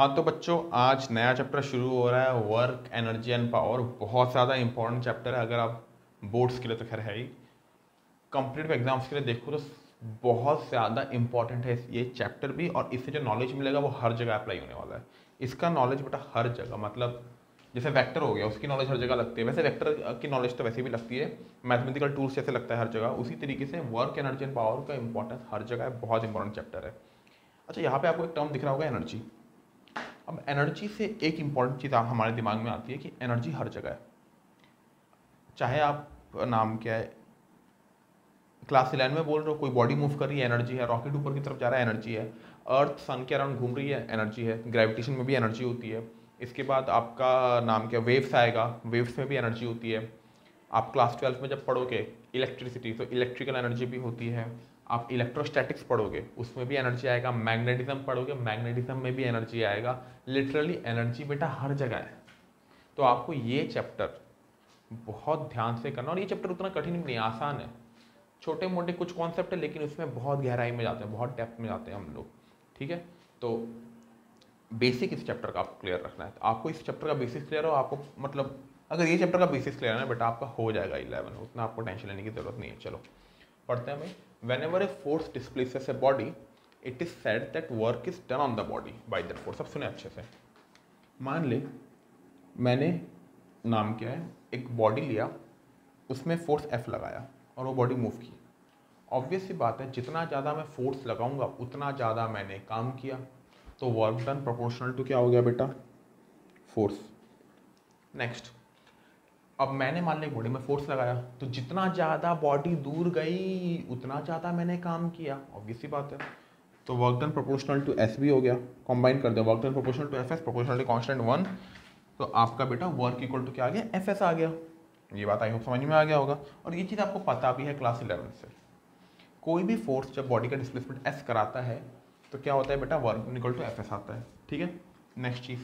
हाँ तो बच्चों, आज नया चैप्टर शुरू हो रहा है, वर्क एनर्जी एंड पावर। बहुत ज़्यादा इंपॉर्टेंट चैप्टर है। अगर आप बोर्ड्स के लिए तो खैर है ही, कॉम्पिटेटिव एग्जाम्स के लिए देखो तो बहुत ज़्यादा इंपॉर्टेंट है ये चैप्टर भी। और इससे जो नॉलेज मिलेगा वो हर जगह अप्लाई होने वाला है। इसका नॉलेज बेटा हर जगह, मतलब जैसे वेक्टर हो गया उसकी नॉलेज हर जगह लगती है, वैसे वेक्टर की नॉलेज तो वैसे भी लगती है, मैथमेटिकल टूल्स जैसे लगता है हर जगह, उसी तरीके से वर्क एनर्जी एंड पावर का इंपॉर्टेंस हर जगह है। बहुत इंपॉर्टेंट चैप्टर है। अच्छा, यहाँ पे आपको एक टर्म दिख रहा होगा, एनर्जी। अब एनर्जी से एक इंपॉर्टेंट चीज़ हमारे दिमाग में आती है कि एनर्जी हर जगह है। चाहे आप नाम क्या है क्लास 11 में बोल रहे हो, कोई बॉडी मूव कर रही है, एनर्जी है। रॉकेट ऊपर की तरफ जा रहा है, एनर्जी है। अर्थ सन के अराउंड घूम रही है, एनर्जी है। ग्रेविटेशन में भी एनर्जी होती है। इसके बाद आपका नाम क्या, वेव्स आएगा, वेव्स में भी एनर्जी होती है। आप क्लास 12 में जब पढ़ोगे इलेक्ट्रिसिटी, तो इलेक्ट्रिकल एनर्जी भी होती है। आप इलेक्ट्रोस्टैटिक्स पढ़ोगे उसमें भी एनर्जी आएगा। मैग्नेटिज्म पढ़ोगे, मैग्नेटिज्म में भी एनर्जी आएगा। लिटरली एनर्जी बेटा हर जगह है। तो आपको ये चैप्टर बहुत ध्यान से करना। और ये चैप्टर उतना कठिन भी नहीं, आसान है। छोटे मोटे कुछ कॉन्सेप्ट है लेकिन उसमें बहुत गहराई में जाते हैं, बहुत डेप्थ में जाते हैं हम लोग। ठीक है, तो बेसिक इस चैप्टर का आपको क्लियर रखना है। तो आपको इस चैप्टर का बेसिस क्लियर हो, आपको मतलब अगर ये चैप्टर का बेसिस क्लियर है ना बेटा, आपका हो जाएगा 11, उतना आपको टेंशन लेने की जरूरत नहीं है। चलो पढ़ते हैं भाई। When ever a force displaces a body, it is said that work is done on the body by that force. अब सुने अच्छे से। मान ले मैंने नाम क्या है एक बॉडी लिया, उसमें फोर्स F लगाया और वो बॉडी मूव की। ऑब्वियस सी बात है, जितना ज़्यादा मैं फोर्स लगाऊंगा उतना ज़्यादा मैंने काम किया। तो वर्क डन प्रोपोर्शनल टू क्या हो गया बेटा, फोर्स। नेक्स्ट, अब मैंने मान लिया बॉडी में फोर्स लगाया, तो जितना ज़्यादा बॉडी दूर गई उतना ज़्यादा मैंने काम किया। ऑब्वियस सी बात है। तो work done proportional to S भी हो गया। कंबाइन कर दो, work done proportional to F S, proportional constant 1। तो आपका बेटा वर्क इक्वल टू क्या आ गया, एफ एस आ गया। ये बात आई होप समझ में आ गया होगा। और ये चीज़ आपको पता भी है क्लास 11 से। कोई भी फोर्स जब बॉडी का डिस्प्लेसमेंट एस कराता है तो क्या होता है बेटा, work equal to F S आता है। ठीक है, नेक्स्ट चीज़,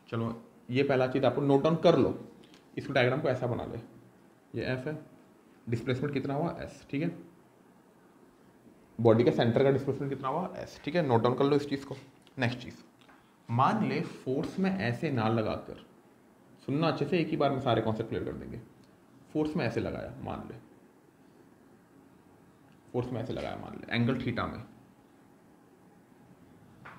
चलो ये पहला चीज़ आपको नोट डाउन कर लो। इसको डायग्राम को ऐसा बना ले, ये एफ है, डिस्प्लेसमेंट कितना हुआ एस। ठीक है, बॉडी का सेंटर का डिस्प्लेसमेंट कितना हुआ एस। ठीक है, नोट डाउन कर लो इस चीज़ को। नेक्स्ट चीज़, मान ले फोर्स में ऐसे ना लगाकर, सुनना अच्छे से, एक ही बार में सारे कॉन्सेप्ट क्लियर कर देंगे। फोर्स में ऐसे लगाया, मान ले फोर्स में ऐसे लगाया, मान ले एंगल थीटा में।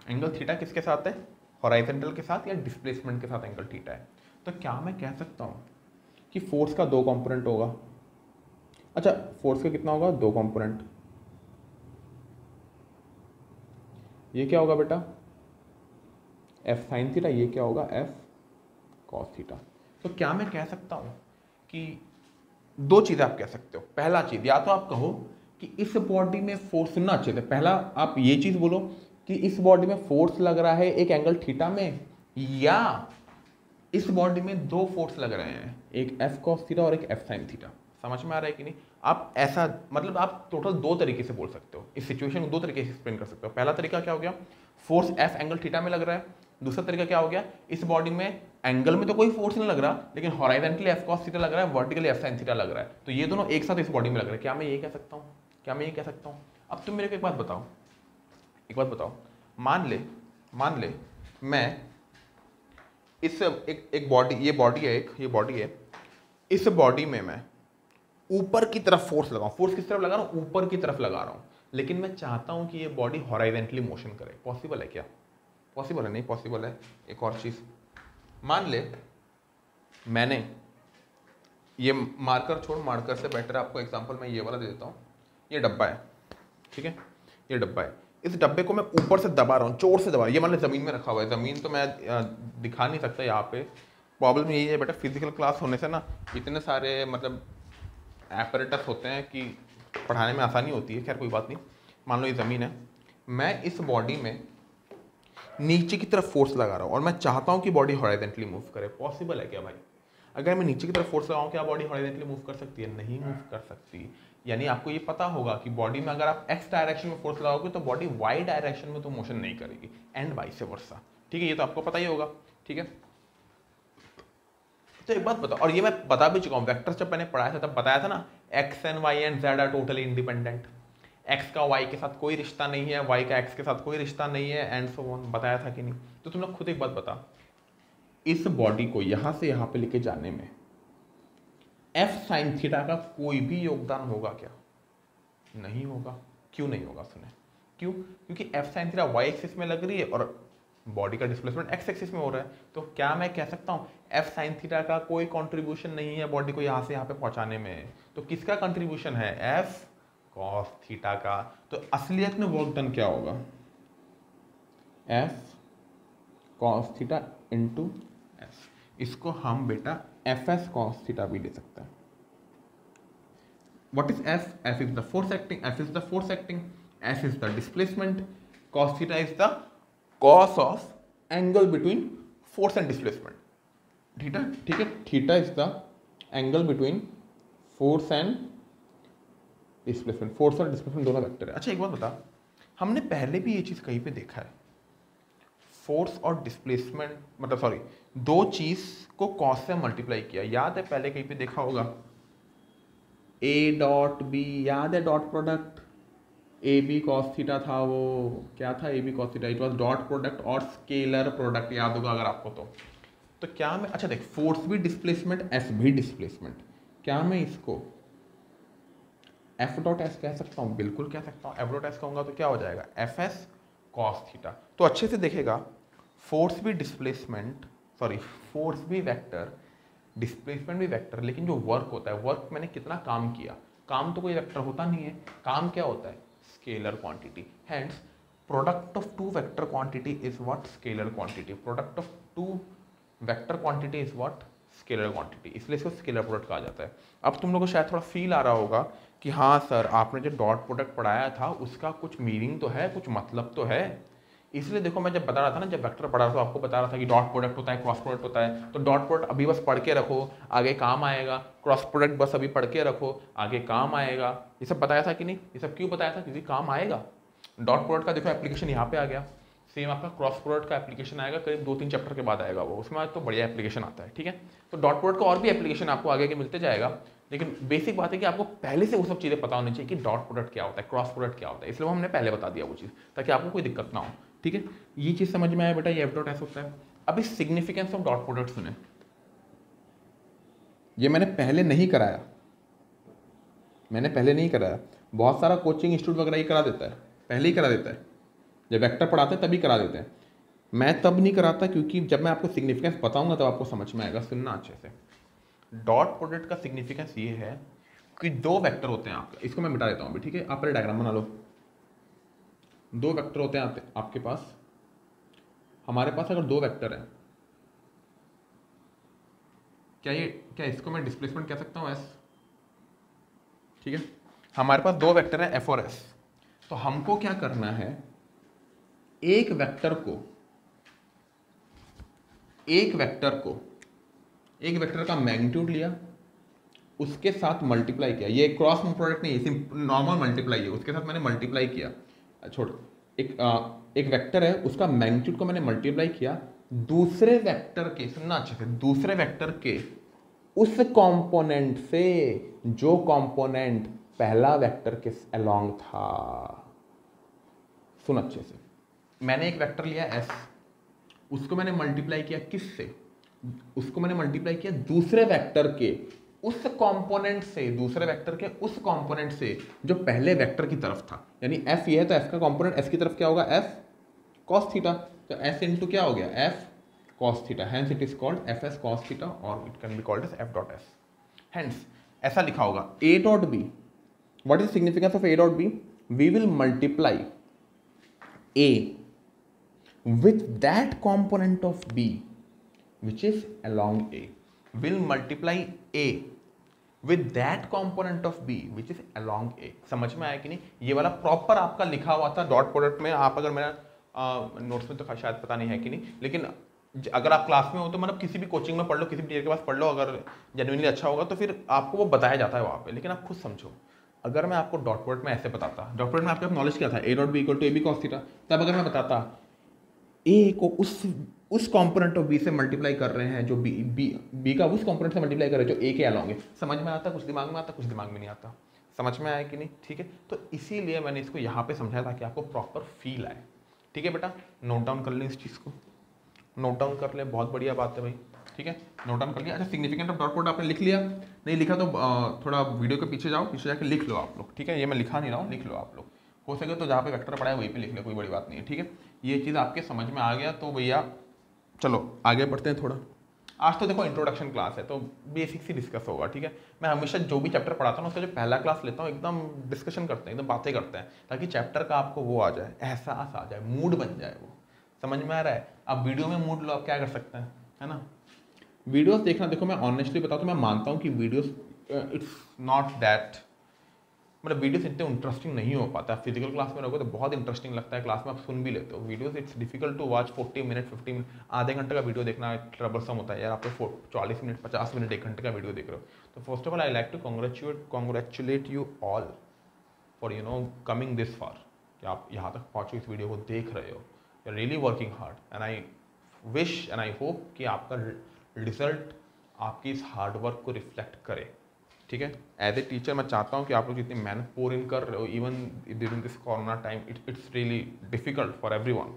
एंगल थीटा किसके साथ है, हॉराइजॉन्टल के साथ या डिस्प्लेसमेंट के साथ एंगल थीटा है। तो क्या मैं कह सकता हूँ कि फोर्स का 2 कंपोनेंट होगा। अच्छा, फोर्स का कितना होगा, 2 कंपोनेंट। ये क्या होगा बेटा, एफ साइन थीटा, ये क्या होगा, एफ कॉस थीटा। तो क्या मैं कह सकता हूँ कि 2 चीज़ें आप कह सकते हो। पहला चीज़, या तो आप कहो कि इस बॉडी में फोर्स, सुनना अच्छे से, पहला आप ये चीज़ बोलो कि इस बॉडी में फोर्स लग रहा है एक एंगल थीटा में, या इस बॉडी में 2 फोर्स लग रहे हैं, एक एफ कॉस थीटा और एक एफ साइन थीटा। समझ में आ रहा है कि नहीं। आप ऐसा मतलब आप टोटल 2 तरीके से बोल सकते हो, इस सिचुएशन को 2 तरीके से एक्सप्लेन कर सकते हो। पहला तरीका क्या हो गया, फोर्स एफ एंगल थीटा में लग रहा है। दूसरा तरीका क्या हो गया, इस बॉडी में एंगल में तो कोई फोर्स नहीं लग रहा, लेकिन हॉराइजॉन्टली एफ कॉस थीटा लग रहा है, वर्टिकली एफ साइन थीटा लग रहा है। तो ये दोनों एक साथ इस बॉडी में लग रहे हैं। क्या मैं ये कह सकता हूँ, क्या मैं ये कह सकता हूँ। अब तुम मेरे को एक बात बताओ, मान ले मैं इस एक बॉडी, ये बॉडी है, ये बॉडी है, इस बॉडी में मैं ऊपर की तरफ फोर्स लगाऊं। फोर्स किस तरफ लगा रहा हूं, ऊपर की तरफ लगा रहा हूं, लेकिन मैं चाहता हूं कि ये बॉडी हॉराइजॉन्टली मोशन करे। पॉसिबल है क्या, पॉसिबल है, नहीं पॉसिबल है। एक और चीज, मान ले मैंने ये मार्कर छोड़, मार्कर से बेटर आपको एग्जांपल मैं ये वाला दे देता हूं। ये डब्बा है, ठीक है, ये डब्बा है, इस डब्बे को मैं ऊपर से दबा रहा हूँ, जोर से दबा रहा हूँ। ये मान लो ज़मीन में रखा हुआ है, ज़मीन तो मैं दिखा नहीं सकता यहाँ पे। प्रॉब्लम यही है बेटा, फिजिकल क्लास होने से ना इतने सारे मतलब एपरेटस होते हैं कि पढ़ाने में आसानी होती है। खैर कोई बात नहीं, मान लो ये ज़मीन है, मैं इस बॉडी में नीचे की तरफ फोर्स लगा रहा हूँ और मैं चाहता हूँ कि बॉडी हॉराइजॉन्टली मूव करे। पॉसिबल है क्या भाई, अगर मैं नीचे की तरफ फोर्स लगाऊं क्या बॉडी हॉरिजॉन्टली मूव कर सकती है? नहीं मूव कर सकती। यानी आपको ये पता होगा कि बॉडी में अगर आप एक्स डायरेक्शन में फोर्स लगाओगे तो बॉडी वाई डायरेक्शन में तो मोशन नहीं करेगी, एंड वाइस वर्सा। ठीक है, ये तो आपको पता ही होगा। ठीक है, तो एक बात बताओ, और ये मैं बता भी चुका हूँ, वेक्टर्स जब मैंने पढ़ाया था तब बताया था ना, X and Y and Z are totally independent. X का वाई के साथ कोई रिश्ता नहीं है, वाई का एक्स के साथ कोई रिश्ता नहीं है, एंड सो ऑन। बताया था कि नहीं? तो तुम लोग खुद एक बात बता, इस बॉडी को यहां से यहां पे लेके जाने में एफ साइन थीटा का कोई भी योगदान होगा क्या? नहीं होगा। क्यों नहीं होगा? सुने क्यों? क्योंकि F sine theta Y axis में लग रही है और बॉडी का डिस्प्लेसमेंट एक्स एक्सिस में हो रहा है। तो क्या मैं कह सकता हूं एफ साइन थीटा का कोई कंट्रीब्यूशन नहीं है बॉडी को यहां से यहां पे पहुंचाने में? तो किसका कंट्रीब्यूशन है? एफ कॉस थीटा का। तो असलियत में वर्क डन क्या होगा? F cos theta into S. इसको हम बेटा एफ एस कॉस थीटा भी ले सकते हैं। What is F? F is the force acting. F is the force acting. S is the displacement. Cos theta is the cos of angle between force and displacement. Theta, ठीक है, theta is the angle between force and displacement. Force और displacement दोनों vector है। अच्छा एक बात बता, हमने पहले भी ये चीज कहीं पे देखा है, फोर्स और डिस्प्लेसमेंट मतलब सॉरी दो चीज को कॉस से मल्टीप्लाई किया, याद है? पहले कहीं पे देखा होगा ए डॉट बी, याद है? Dot product A B cos theta था, वो क्या था? A B cos theta, it was dot product और स्केलर प्रोडक्ट, याद होगा अगर आपको तो क्या मैं, अच्छा देख, फोर्स भी डिस्प्लेसमेंट, एस भी डिस्प्लेसमेंट, क्या मैं इसको एफ डॉट एस कह सकता हूँ? बिल्कुल कह सकता हूँ। एफ डॉट एस कहूँगा तो क्या हो जाएगा? F S cos theta. तो अच्छे से देखेगा, फोर्स भी डिस्प्लेसमेंट, सॉरी फोर्स भी वेक्टर, डिस्प्लेसमेंट भी वेक्टर, लेकिन जो वर्क होता है, वर्क मैंने कितना काम किया, काम तो कोई वेक्टर होता नहीं है। काम क्या होता है? Scalar quantity. Hence product of two vector quantity is what? Scalar quantity. Product of two vector quantity is what? Scalar quantity. इसलिए इसको स्केलर प्रोडक्ट कहा जाता है। अब तुम लोगों को शायद थोड़ा फील आ रहा होगा कि हाँ सर, आपने जो डॉट प्रोडक्ट पढ़ाया था उसका कुछ मीनिंग तो है, कुछ मतलब तो है। इसलिए देखो, मैं जब बता रहा था ना, जब वेक्टर पढ़ा रहा था, आपको बता रहा था कि डॉट प्रोडक्ट होता है, क्रॉस प्रोडक्ट होता है। तो डॉट प्रोडक्ट अभी बस पढ़ के रखो, आगे काम आएगा। क्रॉस प्रोडक्ट बस अभी पढ़ के रखो, आगे काम आएगा। ये सब बताया था कि नहीं? ये सब क्यों बताया था? क्योंकि काम आएगा। डॉट प्रोडक्ट का देखो एप्लीकेशन यहाँ पे आ गया, सेम आपका क्रॉस प्रोडक्ट का एप्लीकेशन आएगा करीब 2-3 चैप्टर के बाद आएगा वो, उसमें आज तो बढ़िया एप्लीकेशन आता है। ठीक है, तो डॉट प्रोडक्ट का और भी एप्लीकेशन आपको आगे के मिलते जाएगा, लेकिन बेसिक बात है कि आपको पहले से वो सब चीज़ें पता होनी चाहिए कि डॉट प्रोडक्ट क्या होता है, क्रॉस प्रोडक्ट क्या होता है। इसलिए हमने पहले बता दिया वो चीज़, ताकि आपको कोई दिक्कत ना हो। ठीक है, ये चीज़ समझ में आया बेटा, ये एफ डॉट एस होता है। अब इस सिग्निफिकेंस ऑफ डॉट प्रोडक्ट सुने, ये मैंने पहले नहीं कराया, बहुत सारा कोचिंग इंस्टीट्यूट वगैरह ही करा देता है, पहले ही करा देता है, जब वेक्टर पढ़ाते हैं तभी करा देते हैं। मैं तब नहीं कराता, क्योंकि जब मैं आपको सिग्निफिकेंस बताऊंगा तब आपको समझ में आएगा। सुनना अच्छे से, डॉट प्रोडक्ट का सिग्निफिकेंस ये है कि दो वेक्टर होते हैं आपके, इसको मैं मिटा देता हूँ अभी। ठीक है, आप पहले डायग्राम बना लो। दो वेक्टर होते हैं आपके पास, हमारे पास अगर दो वेक्टर है, क्या इसको मैं डिस्प्लेसमेंट कह सकता हूँ? एस। ठीक है, हमारे पास दो वेक्टर है एफ और एस। तो हमको क्या करना है, एक वेक्टर का मैग्नीट्यूड लिया, उसके साथ मल्टीप्लाई किया। ये क्रॉस प्रोडक्ट नहीं है, नॉर्मल मल्टीप्लाई है, उसके साथ मैंने मल्टीप्लाई किया। छोड़, एक वेक्टर है, उसका मैग्नीट्यूड को मैंने मल्टीप्लाई किया दूसरे वेक्टर के, सुनना अच्छे से, दूसरे वेक्टर के उस कंपोनेंट से जो कंपोनेंट पहला वेक्टर के अलोंग था। सुन अच्छे से, मैंने एक वेक्टर लिया एस, उसको मैंने मल्टीप्लाई किया किससे? उसको मैंने मल्टीप्लाई किया दूसरे वेक्टर के उस कंपोनेंट से, दूसरे वेक्टर के उस कंपोनेंट से जो पहले वेक्टर की तरफ था। यानी एफ ये है, तो एफ का कंपोनेंट एस की तरफ क्या होगा? F cos theta. तो एस इंटू क्या हो गया? F cos theta. Hence it is called F S cos theta, और it can be called as F dot S. Hence ऐसा लिखा होगा, A dot B, what is significance of A dot B? We will multiply A with that component of B which is along A, will multiply A with that component of B which is along A। समझ में आया कि नहीं? ये वाला proper आपका लिखा हुआ था डॉट प्रोडक्ट में। आप अगर मेरा नोट्स में तो शायद पता नहीं है कि नहीं, लेकिन अगर आप क्लास में हो तो मतलब किसी भी कोचिंग में पढ़ लो, किसी भी टीचर के पास पढ़ लो, अगर जेन्युइनली अच्छा होगा तो फिर आपको वो बताया जाता है वहाँ पे। लेकिन आप खुद समझो, अगर मैं आपको डॉट प्रोडक्ट में ऐसे बताता, डॉट प्रोडक्ट में आपके नॉलेज क्या था? A dot B equal to A B cos theta. तब अगर मैं बताता ए को उस कंपोनेंट ऑफ बी से मल्टीप्लाई कर रहे हैं जो बी का उस कंपोनेंट से मल्टीप्लाई कर रहे हैं जो ए के अलोंग है, समझ में आता? कुछ दिमाग में आता, कुछ दिमाग में नहीं आता। समझ में आया कि नहीं? ठीक है, तो इसीलिए मैंने इसको यहाँ पे समझाया ताकि आपको प्रॉपर फील आए। ठीक है बेटा, नोट डाउन कर लें इस चीज़ को, नोट डाउन कर ले, बहुत बढ़िया बात है भाई। ठीक है, नोट डाउन कर लिया। अच्छा, सिग्निफिकेंट ऑफ डॉट प्रोडक्ट आपने लिख लिया? नहीं लिखा तो थोड़ा वीडियो के पीछे जाओ, पीछे जाके लिख लो आप लोग। ठीक है, ये मैं लिखा नहीं रहा हूँ, लिख लो आप लोग। हो सके तो जहाँ पे वेक्टर पड़ा है वहीं पे लिख लो, कोई बड़ी बात नहीं है। ठीक है, ये चीज़ आपके समझ में आ गया तो भैया चलो आगे बढ़ते हैं थोड़ा। आज तो देखो इंट्रोडक्शन क्लास है तो बेसिक सी डिस्कस होगा। ठीक है, मैं हमेशा जो भी चैप्टर पढ़ाता हूँ उसका जो पहला क्लास लेता हूँ एकदम डिस्कशन करते हैं, एकदम बातें करते हैं, ताकि चैप्टर का आपको वो आ जाए, एहसास आ जाए, मूड बन जाए। वो समझ में आ रहा है? अब वीडियो में मूड लो, आप क्या कर सकते हैं, है ना? वीडियोस देखना, देखो मैं ऑनेस्टली बताऊँ तो मैं मानता हूँ कि वीडियोस इट्स नॉट दैट, मतलब वीडियोस इतने इंटरेस्टिंग नहीं हो पाता। फिजिकल क्लास में रहोगे तो बहुत इंटरेस्टिंग लगता है, क्लास में आप सुन भी लेते हो। Videos it's difficult to watch 40 minute 50 minute, आधे घंटे का वीडियो देखना ट्रबलसम होता है यार। आपको 40 मिनट 50 मिनट 1 घंटे का वीडियो देख रहे हो। तो first of all I like to congratulate you all for coming this far, कि आप यहाँ तक पहुँचो, इस वीडियो को देख रहे हो, you are really working hard and I wish and I hope कि आपका रिजल्ट आपकी इस हार्ड वर्क को रिफ्लेक्ट करे। ठीक है, एज ए टीचर मैं चाहता हूँ कि आप लोग जितनी मेहनत पोर इन कर रहे हो, even during this corona time, it's really difficult for everyone,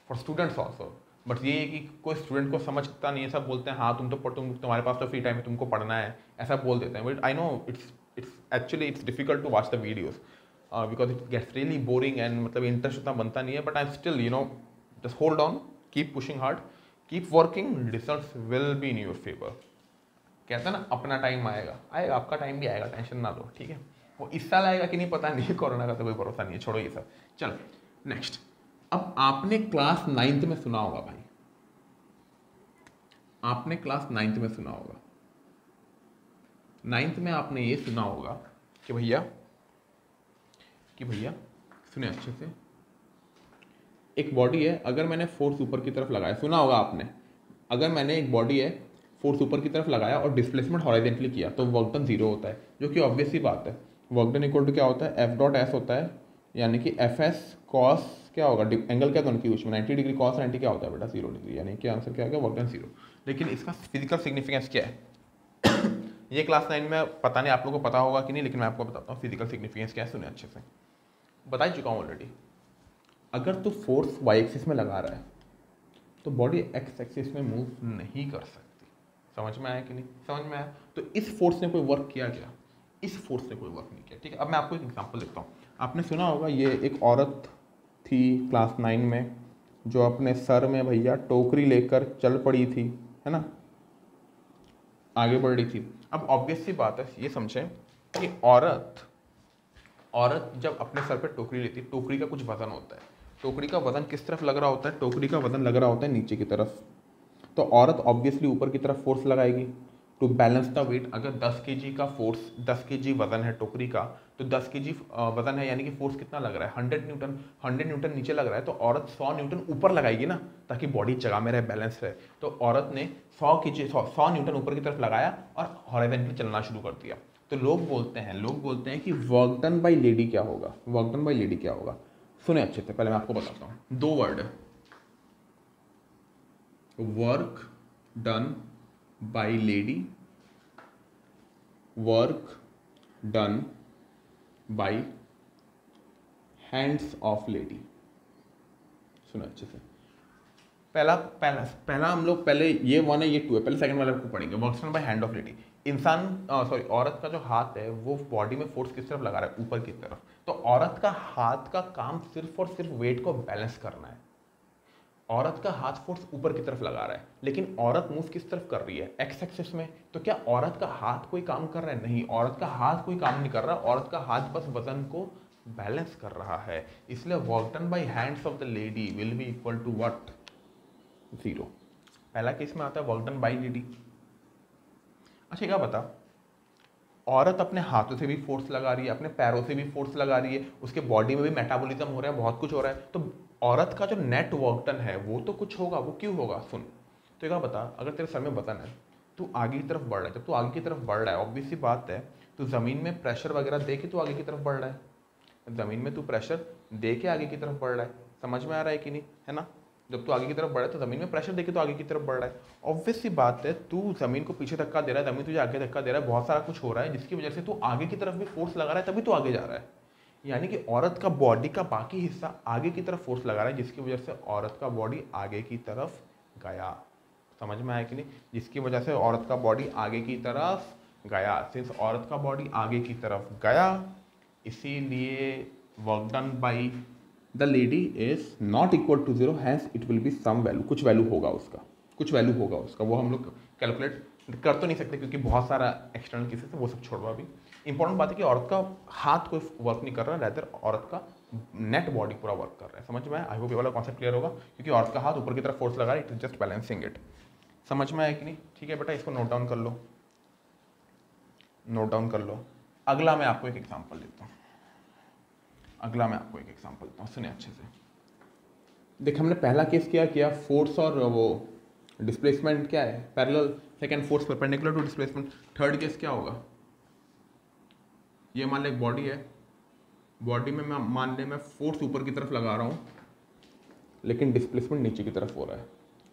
for students also. But ये है कि कोई स्टूडेंट को समझता नहीं है, सब बोलते हैं हाँ तुम तो तुम्हारे पास तो फ्री टाइम है, तुमको पढ़ना है, ऐसा बोल देते हैं। But I know it's actually it's difficult to watch the videos because it gets really boring and मतलब इंटरेस्ट उतना बनता नहीं है। But I am still just hold on, keep pushing hard, keep working, results will be in your favour. कहते हैं ना अपना time आएगा, आएगा, आपका टाइम भी आएगा, टेंशन ना लो। ठीक है, वो इस साल आएगा कि नहीं पता नहीं, कोरोना का तो कोई भरोसा नहीं है, छोड़ो ये सब। चलो नेक्स्ट, अब आपने क्लास 9th में सुना होगा भाई, आपने क्लास 9th में सुना होगा, 9th में आपने ये सुना होगा कि भैया सुने अच्छे से, एक बॉडी है, अगर मैंने फोर्स ऊपर की तरफ लगाया, सुना होगा आपने, अगर मैंने एक बॉडी है फोर्स ऊपर की तरफ लगाया और डिस्प्लेसमेंट हॉरिजॉन्टली किया तो वर्क डन 0 होता है, जो कि ऑब्वियस सी बात है। वर्क डन इक्वल टू क्या होता है, एफ डॉट एस होता है, यानी कि एफ एस कॉस क्या होगा, एंगल क्या दोनों की उसमें 90 डिग्री, कॉस 90 क्या होता है बेटा 0 डिग्री, यानी कि आंसर क्या होगा वर्क डन 0। लेकिन इसका फिजिकल सिग्निफिकेंस क्या है ये क्लास 9 में पता नहीं आप लोगों को पता होगा कि नहीं, लेकिन मैं आपको बताता हूँ फिजिकल सिग्निफिकेंस क्या है, सुने अच्छे से, बता ही चुका हूँ ऑलरेडी। अगर तू फोर्स वाई एक्सिस में लगा रहा है तो बॉडी एक्स एक्सिस में मूव नहीं कर सकती। समझ में आया कि नहीं? समझ में आया? तो इस फोर्स ने कोई वर्क किया क्या? इस फोर्स ने कोई वर्क नहीं किया। ठीक है, अब मैं आपको एक एग्जांपल देता हूँ। आपने सुना होगा ये एक औरत थी क्लास 9 में जो अपने सर में भैया टोकरी लेकर चल पड़ी थी, है ना, आगे बढ़ रही थी। अब ऑब्वियस सी बात है, ये समझें कि औरत जब अपने सर पे टोकरी लेती है, टोकरी का कुछ वजन होता है, टोकरी का वजन किस तरफ लग रहा होता है, टोकरी का वजन लग रहा होता है नीचे की तरफ। तो औरत ऑब्वियसली ऊपर की तरफ फोर्स लगाएगी टू बैलेंस द वेट। अगर 10 kg का फोर्स, 10 kg वजन है टोकरी का, तो 10 kg वजन है, यानी कि फोर्स कितना लग रहा है 100 न्यूटन नीचे लग रहा है, तो औरत 100 न्यूटन ऊपर लगाएगी ना, ताकि बॉडी जगह में रहे, बैलेंस रहे। तो औरत ने 100 न्यूटन ऊपर की तरफ लगाया और हॉरिजॉन्टली चलना शुरू कर दिया। तो लोग बोलते हैं कि वर्क डन बाय लेडी क्या होगा, वर्क डन बाय लेडी क्या होगा। सुने अच्छे से, पहले मैं आपको बताता हूँ, 2 word, work done bye lady, work done by hands of lady. सुनो अच्छे से, पहला हम लोग पहले ये 1 है ये 2 है, पहले सेकंड वाले को पढ़ेंगे, work done by hand of lady. इंसान सॉरी औरत का जो हाथ है वो बॉडी में फोर्स किस तरफ लगा रहा है, ऊपर की तरफ। तो औरत का हाथ का काम सिर्फ और सिर्फ वेट को बैलेंस करना है। औरत का हाथ फोर्स ऊपर की तरफ लगा रहा है, लेकिन औरत मूव किस तरफ कर रही है, एक्स एक्सिस में। तो क्या औरत का हाथ कोई काम कर रहा है? नहीं, औरत का हाथ कोई काम नहीं कर रहा, औरत का हाथ बस वजन को बैलेंस कर रहा है। इसलिए work done by hands of the lady will be equal to what, 0। पहला केस में आता है वर्क डन बाय लेडी। अच्छा क्या बता, औरत अपने हाथों से भी फोर्स लगा रही है, अपने पैरों से भी फोर्स लगा रही है, उसके बॉडी में भी मेटाबॉलिज्म हो रहा है, बहुत कुछ हो रहा है। तो औरत का जो नेट वर्क डन है वो तो कुछ होगा, वो क्यों होगा? सुन, तो क्या बता, अगर तेरे सर में बटन है, तू आगे की तरफ बढ़ रहा है, जब तू आगे की तरफ बढ़ रहा है ऑब्वियस सी बात है तो ज़मीन में प्रेशर वगैरह दे के तू आगे की तरफ बढ़ रहा है, ज़मीन में तू प्रेशर दे के आगे की तरफ बढ़ रहा है। समझ में आ रहा है कि नहीं, है ना? जब तू आगे की तरफ बढ़ा है तो ज़मीन में प्रेशर देके तो आगे की तरफ बढ़ रहा है। ऑब्वियस सी बात है, तू ज़मीन को पीछे धक्का दे रहा है, ज़मीन तुझे आगे धक्का दे रहा है, बहुत सारा कुछ हो रहा है जिसकी वजह से तू आगे की तरफ भी फोर्स लगा रहा है, तभी तू आगे जा रहा है। यानी कि औरत का बॉडी का बाकी हिस्सा आगे की तरफ फोर्स लगा रहा है, जिसकी वजह से औरत का बॉडी आगे की तरफ गया। समझ में आया कि नहीं? जिसकी वजह से औरत का बॉडी आगे की तरफ गया। सिंस औरत का बॉडी आगे की तरफ गया, इसीलिए work done by the lady is not equal to 0, hence it will be some value, कुछ वैल्यू होगा उसका, कुछ वैल्यू होगा उसका। वो हम लोग कैलकुलेट कर तो नहीं सकते क्योंकि बहुत सारा एक्सटर्नल केसेस है, वो सब छोड़वा। अभी इंपॉर्टेंट बात है कि औरत का हाथ कोई वर्क नहीं कर रहा है, रेदर औरत का नेट बॉडी पूरा वर्क कर रहा है। समझ में आया? आई होप ये वाला कॉन्सेप्ट क्लियर होगा, क्योंकि औरत का हाथ ऊपर की तरफ फोर्स लगा रहा है, it is just balancing it. समझ में आया कि नहीं? ठीक है बेटा, इसको नोट डाउन कर लो, नोट डाउन कर लो। अगला मैं आपको एक एग्जांपल देता हूँ, अगला मैं आपको एक एग्जांपल देता हूँ, सुनिए अच्छे से। देख, हमने पहला केस किया फोर्स और वो डिस्प्लेसमेंट क्या है, parallel, second force perpendicular to displacement. Third case क्या होगा? ये मान ले एक बॉडी है, बॉडी में मैं मान ले मैं फोर्स ऊपर की तरफ लगा रहा हूँ लेकिन डिस्प्लेसमेंट नीचे की तरफ हो रहा है।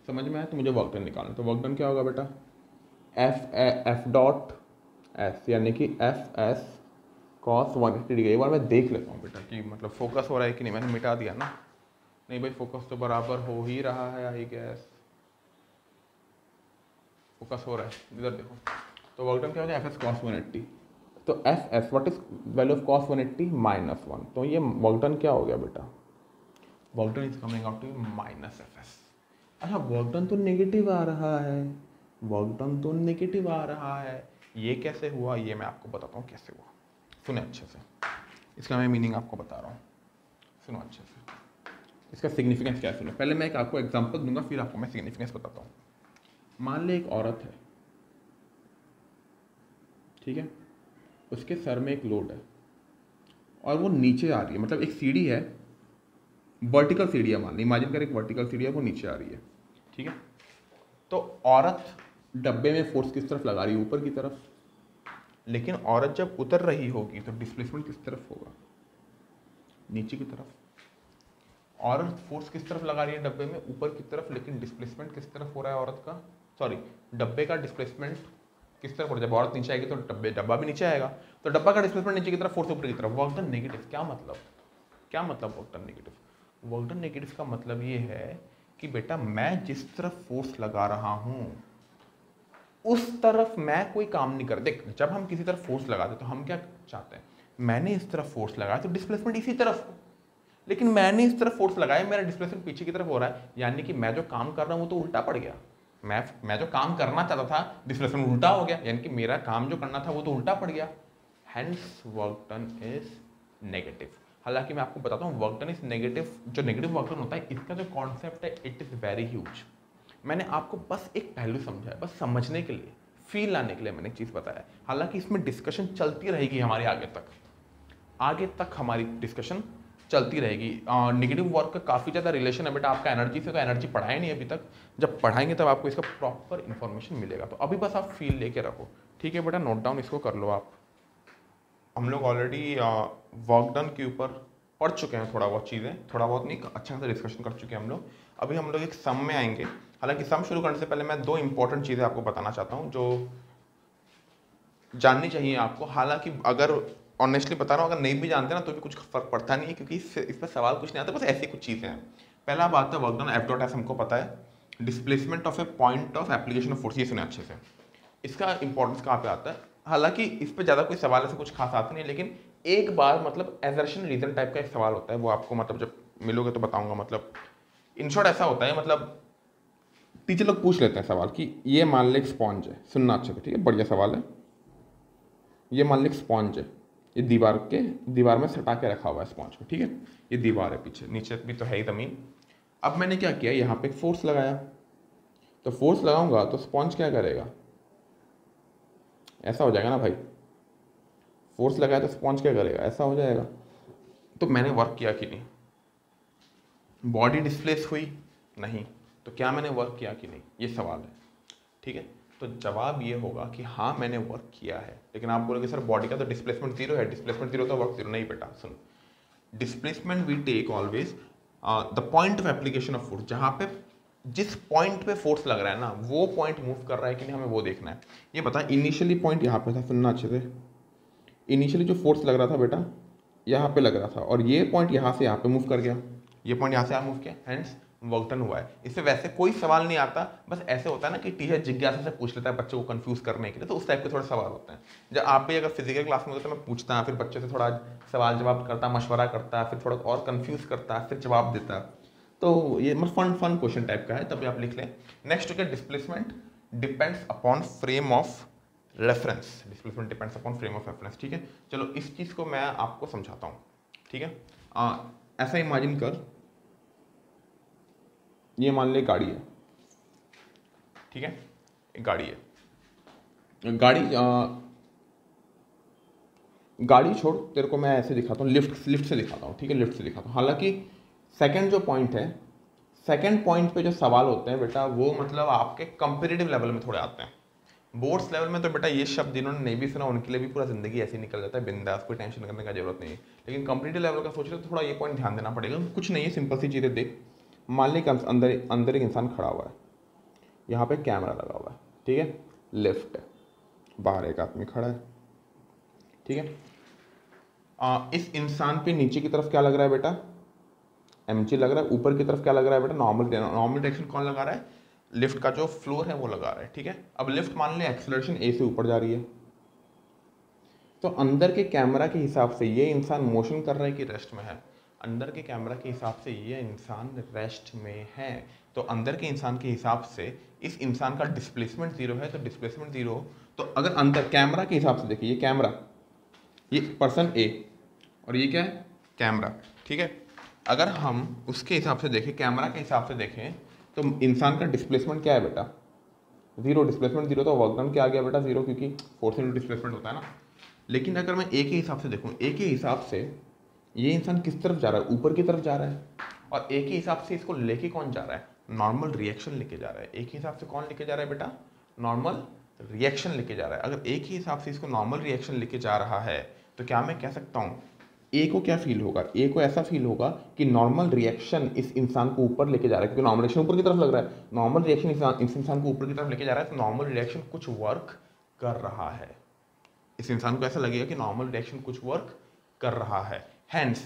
समझ में आया? तो मुझे वर्क डन निकालना। तो वर्क डन क्या होगा बेटा? एफ डॉट एस, यानी कि एफ एस कॉस 180 डिग्री। एक बार मैं देख लेता हूँ बेटा कि मतलब फोकस हो रहा है कि नहीं। मैंने मिटा दिया ना? नहीं भाई, फोकस तो बराबर हो ही रहा है, आई गैस फोकस हो रहा है। इधर देखो, तो वर्क डन क्या हो जाए? F S cos 180। तो F S what is value of cos 180? -1। तो ये वर्क डन क्या हो गया बेटा? Work done is coming out to minus F S. अच्छा, वर्क डन तो नेगेटिव आ रहा है, वर्क डन तो नेगेटिव आ रहा है। ये कैसे हुआ? ये मैं आपको बताता हूँ कैसे हुआ। सुने अच्छे से, इसका मैं मीनिंग आपको बता रहा हूँ, सुनो अच्छे से। इसका सिग्निफिकेंस क्या है सुनो। पहले मैं एक आपको एग्जांपल दूंगा, फिर आपको मैं सिग्निफिकेंस बताता हूँ। मान ले एक औरत है, ठीक है, उसके सर में एक लोड है और वो नीचे आ रही है, मतलब एक सीढ़ी है, वर्टिकल सीढ़ी है, मान ली, इमेजिन कर एक वर्टिकल सीढ़ी है, वो नीचे आ रही है, ठीक है। तो औरत डब्बे में फोर्स किस तरफ लगा रही है? ऊपर की तरफ। लेकिन औरत जब उतर रही होगी तो डिस्प्लेसमेंट किस तरफ होगा? नीचे की तरफ। औरत फोर्स किस तरफ लगा रही है? डब्बे में, ऊपर की तरफ। लेकिन डिस्प्लेसमेंट किस तरफ हो रहा है औरत का? सॉरी, डब्बे का डिस्प्लेसमेंट किस तरफ हो रहा है? जब औरत नीचे आएगी तो डब्बा भी नीचे आएगा, तो डब्बा का डिस्प्लेसमेंट नीचे की तरफ, फोर्स ऊपर की तरफ। Work done negative. क्या मतलब? क्या मतलब work done negative? Work done negative का मतलब ये है कि बेटा मैं जिस तरफ फोर्स लगा रहा हूं उस तरफ मैं कोई काम नहीं कर। देख, जब हम किसी तरफ फोर्स लगाते तो हम क्या चाहते हैं? मैंने इस तरफ फोर्स लगाया तो डिस्प्लेसमेंट इसी तरफ हो, लेकिन मैंने इस तरफ फोर्स लगाया, मेरा डिस्प्लेसमेंट पीछे की तरफ हो रहा है, यानी कि मैं जो काम कर रहा हूं वो तो उल्टा पड़ गया। मैं जो काम करना चाहता था डिस्प्लेसमेंट उल्टा हो गया, यानी कि मेरा काम जो करना था वो तो उल्टा पड़ गया। Hence work done is negative. हालांकि मैं आपको बताता हूँ, वर्क डन इज नेगेटिव, जो नेगेटिव वर्क डन होता है इसका जो कॉन्सेप्ट है इट इज वेरी ह्यूज। मैंने आपको बस एक पहलू समझाया, बस समझने के लिए, फील लाने के लिए मैंने एक चीज़ बताया। हालांकि इसमें डिस्कशन चलती रहेगी हमारी आगे तक हमारी डिस्कशन चलती रहेगी। नेगेटिव वर्क का काफ़ी ज़्यादा रिलेशन है बेटा आपका एनर्जी से, तो एनर्जी पढ़ाया नहीं अभी तक, जब पढ़ाएंगे तब आपको इसका प्रॉपर इन्फॉर्मेशन मिलेगा। तो अभी बस आप फील लेके रखो, ठीक है बेटा? नोट डाउन इसको कर लो आप। हम लोग ऑलरेडी वर्क डन के ऊपर पढ़ चुके हैं, थोड़ा बहुत चीज़ें, थोड़ा बहुत नहीं, अच्छा खासा डिस्कशन कर चुके हैं हम लोग। अभी हम लोग एक सम में आएंगे। हालांकि सम शुरू करने से पहले मैं दो इंपॉर्टेंट चीज़ें आपको बताना चाहता हूँ जो जाननी चाहिए आपको। हालांकि अगर ऑनेस्टली बता रहा हूँ, अगर नहीं भी जानते ना तो भी कुछ फर्क पड़ता नहीं है, क्योंकि इस पर सवाल कुछ नहीं आता, बस ऐसी कुछ चीज़ें हैं। पहला बात है work done F dot S, हमको पता है displacement of A point of application of force, ये सुने अच्छे से। इसका इंपॉर्टेंस कहाँ पे आता है? हालांकि इस पर ज़्यादा कोई सवाल ऐसे कुछ खास आते नहीं, लेकिन एक बार मतलब एजर्शन रीजन टाइप का एक सवाल होता है, वो आपको मतलब जब मिलोगे तो बताऊंगा। मतलब इन शॉर्ट ऐसा होता है, मतलब टीचर लोग पूछ लेते हैं सवाल कि ये मान ले एक स्पॉन्ज है, सुनना अच्छे से, ठीक है, बढ़िया सवाल है। ये मान ले एक स्पॉन्ज है, ये दीवार में सटा के रखा हुआ है स्पॉन्ज को, ठीक है, ये दीवार है, पीछे नीचे भी तो है ही ज़मीन। अब मैंने क्या किया, यहाँ पे एक फोर्स लगाया, तो फोर्स लगाऊंगा तो स्पॉन्ज क्या करेगा? ऐसा हो जाएगा ना भाई, फोर्स लगाया तो स्पॉन्ज क्या करेगा? ऐसा हो जाएगा। तो मैंने वर्क किया कि नहीं? बॉडी डिस्प्लेस हुई? नहीं। तो क्या मैंने वर्क किया कि नहीं? ये सवाल है, ठीक है। तो जवाब ये होगा कि हाँ मैंने वर्क किया है। लेकिन आप बोलोगे सर बॉडी का तो डिस्प्लेसमेंट जीरो है, डिस्प्लेसमेंट जीरो तो वर्क जीरो। नहीं बेटा सुन, displacement we take always the point of application of force, जहाँ पे जिस पॉइंट पे फोर्स लग रहा है ना, वो पॉइंट मूव कर रहा है कि नहीं, हमें वो देखना है। ये बता, इनिशियली पॉइंट यहाँ पे था, सुनना अच्छे से, इनिशियली जो फोर्स लग रहा था बेटा यहाँ पे लग रहा था, और ये पॉइंट यहाँ से यहाँ पे मूव कर गया, ये पॉइंट यहाँ से यहाँ मूव किया, हैंड्स वर्क डन हुआ है। इससे वैसे कोई सवाल नहीं आता, बस ऐसे होता है ना कि टीचर जिज्ञासा से पूछ लेता है बच्चों को कंफ्यूज करने के लिए, तो उस टाइप के थोड़े सवाल होते हैं। जब आप भी अगर फिजिकल क्लास में होते तो मैं पूछता, फिर बच्चों से थोड़ा सवाल जवाब करता, मशवरा करता, फिर थोड़ा और कंफ्यूज करता, फिर जवाब देता। तो ये मतलब फन फन क्वेश्चन टाइप का है, तभी आप लिख लें। नेक्स्ट क्या, displacement depends upon frame of reference, displacement depends upon frame of reference, ठीक है। चलो इस चीज़ को मैं आपको समझाता हूँ, ठीक है। ऐसा इमेजिन कर, ये मान ले गाड़ी है, ठीक है, एक गाड़ी है, गाड़ी छोड़, तेरे को मैं ऐसे दिखाता हूँ, लिफ्ट से दिखाता हूँ, ठीक है, लिफ्ट से दिखाता हूँ। हालांकि सेकंड जो पॉइंट है, सेकंड पॉइंट पे जो सवाल होते हैं बेटा, वो मतलब आपके कंपेरेटिव लेवल में थोड़े आते हैं। बोर्ड्स लेवल में तो बेटा ये शब्द जिन्होंने नहीं भी सुना उनके लिए भी पूरा जिंदगी ऐसे ही निकल जाता है, बिंदास, कोई टेंशन करने का जरूरत नहीं है। लेकिन कंपेरेटिव लेवल का सोच रहे तो थोड़ा ये पॉइंट ध्यान देना पड़ेगा। कुछ नहीं है, सिंपल सी चीज़ें देख। मान ली अंदर एक इंसान खड़ा हुआ है, यहाँ पे कैमरा लगा हुआ है, ठीक है, लिफ्ट है, बाहर एक आदमी खड़ा है, ठीक है। इस इंसान पे नीचे की तरफ क्या लग रहा है बेटा, mg लग रहा है। ऊपर की तरफ क्या लग रहा है बेटा, नॉर्मल डायरेक्शन कौन लगा रहा है, लिफ्ट का जो फ्लोर है वो लगा रहा है, ठीक है। अब लिफ्ट मान लें एक्सेलरेशन a से ऊपर जा रही है, तो अंदर के कैमरा के हिसाब से ये इंसान मोशन कर रहा है कि रेस्ट में है, अंदर के कैमरा के हिसाब से ये इंसान रेस्ट में है। तो अंदर के इंसान के हिसाब से इस इंसान का डिस्प्लेसमेंट जीरो है, तो डिस्प्लेसमेंट जीरो, तो अगर अंदर कैमरा के हिसाब से देखिए, ये कैमरा, ये पर्सन ए, और ये क्या है, कैमरा, ठीक है। अगर हम उसके हिसाब से देखें, कैमरा के हिसाब से देखें, तो इंसान का डिस्प्लेसमेंट क्या है बेटा, जीरो, डिस्प्लेसमेंट जीरो, तो वर्क डन क्या आ गया बेटा, जीरो, क्योंकि फोर्स इनटू डिस्प्लेसमेंट होता है ना। लेकिन अगर मैं ए के हिसाब से देखूँ, ए के हिसाब से ये इंसान किस तरफ जा रहा है, ऊपर की तरफ जा रहा है, और ए के हिसाब से इसको लेके कौन जा रहा है, नॉर्मल रिएक्शन लेके जा रहा है। ए के हिसाब से कौन लेके जा रहा है बेटा, नॉर्मल रिएक्शन लेके जा रहा है। अगर ए के हिसाब से इसको नॉर्मल रिएक्शन लेके जा रहा है, तो क्या मैं कह सकता हूँ, ए को क्या फील होगा, ए को ऐसा फील होगा कि नॉर्मल रिएक्शन इस इंसान को ऊपर लेके जा रहा है, क्योंकि नॉर्मल रिएक्शन ऊपर की तरफ लग रहा है, नॉर्मल रिएक्शन इस इंसान को ऊपर की तरफ लेके जा रहा है, तो नॉर्मल रिएक्शन कुछ वर्क कर रहा है। इस इंसान को ऐसा लगेगा कि नॉर्मल रिएक्शन कुछ वर्क कर रहा है। हैंस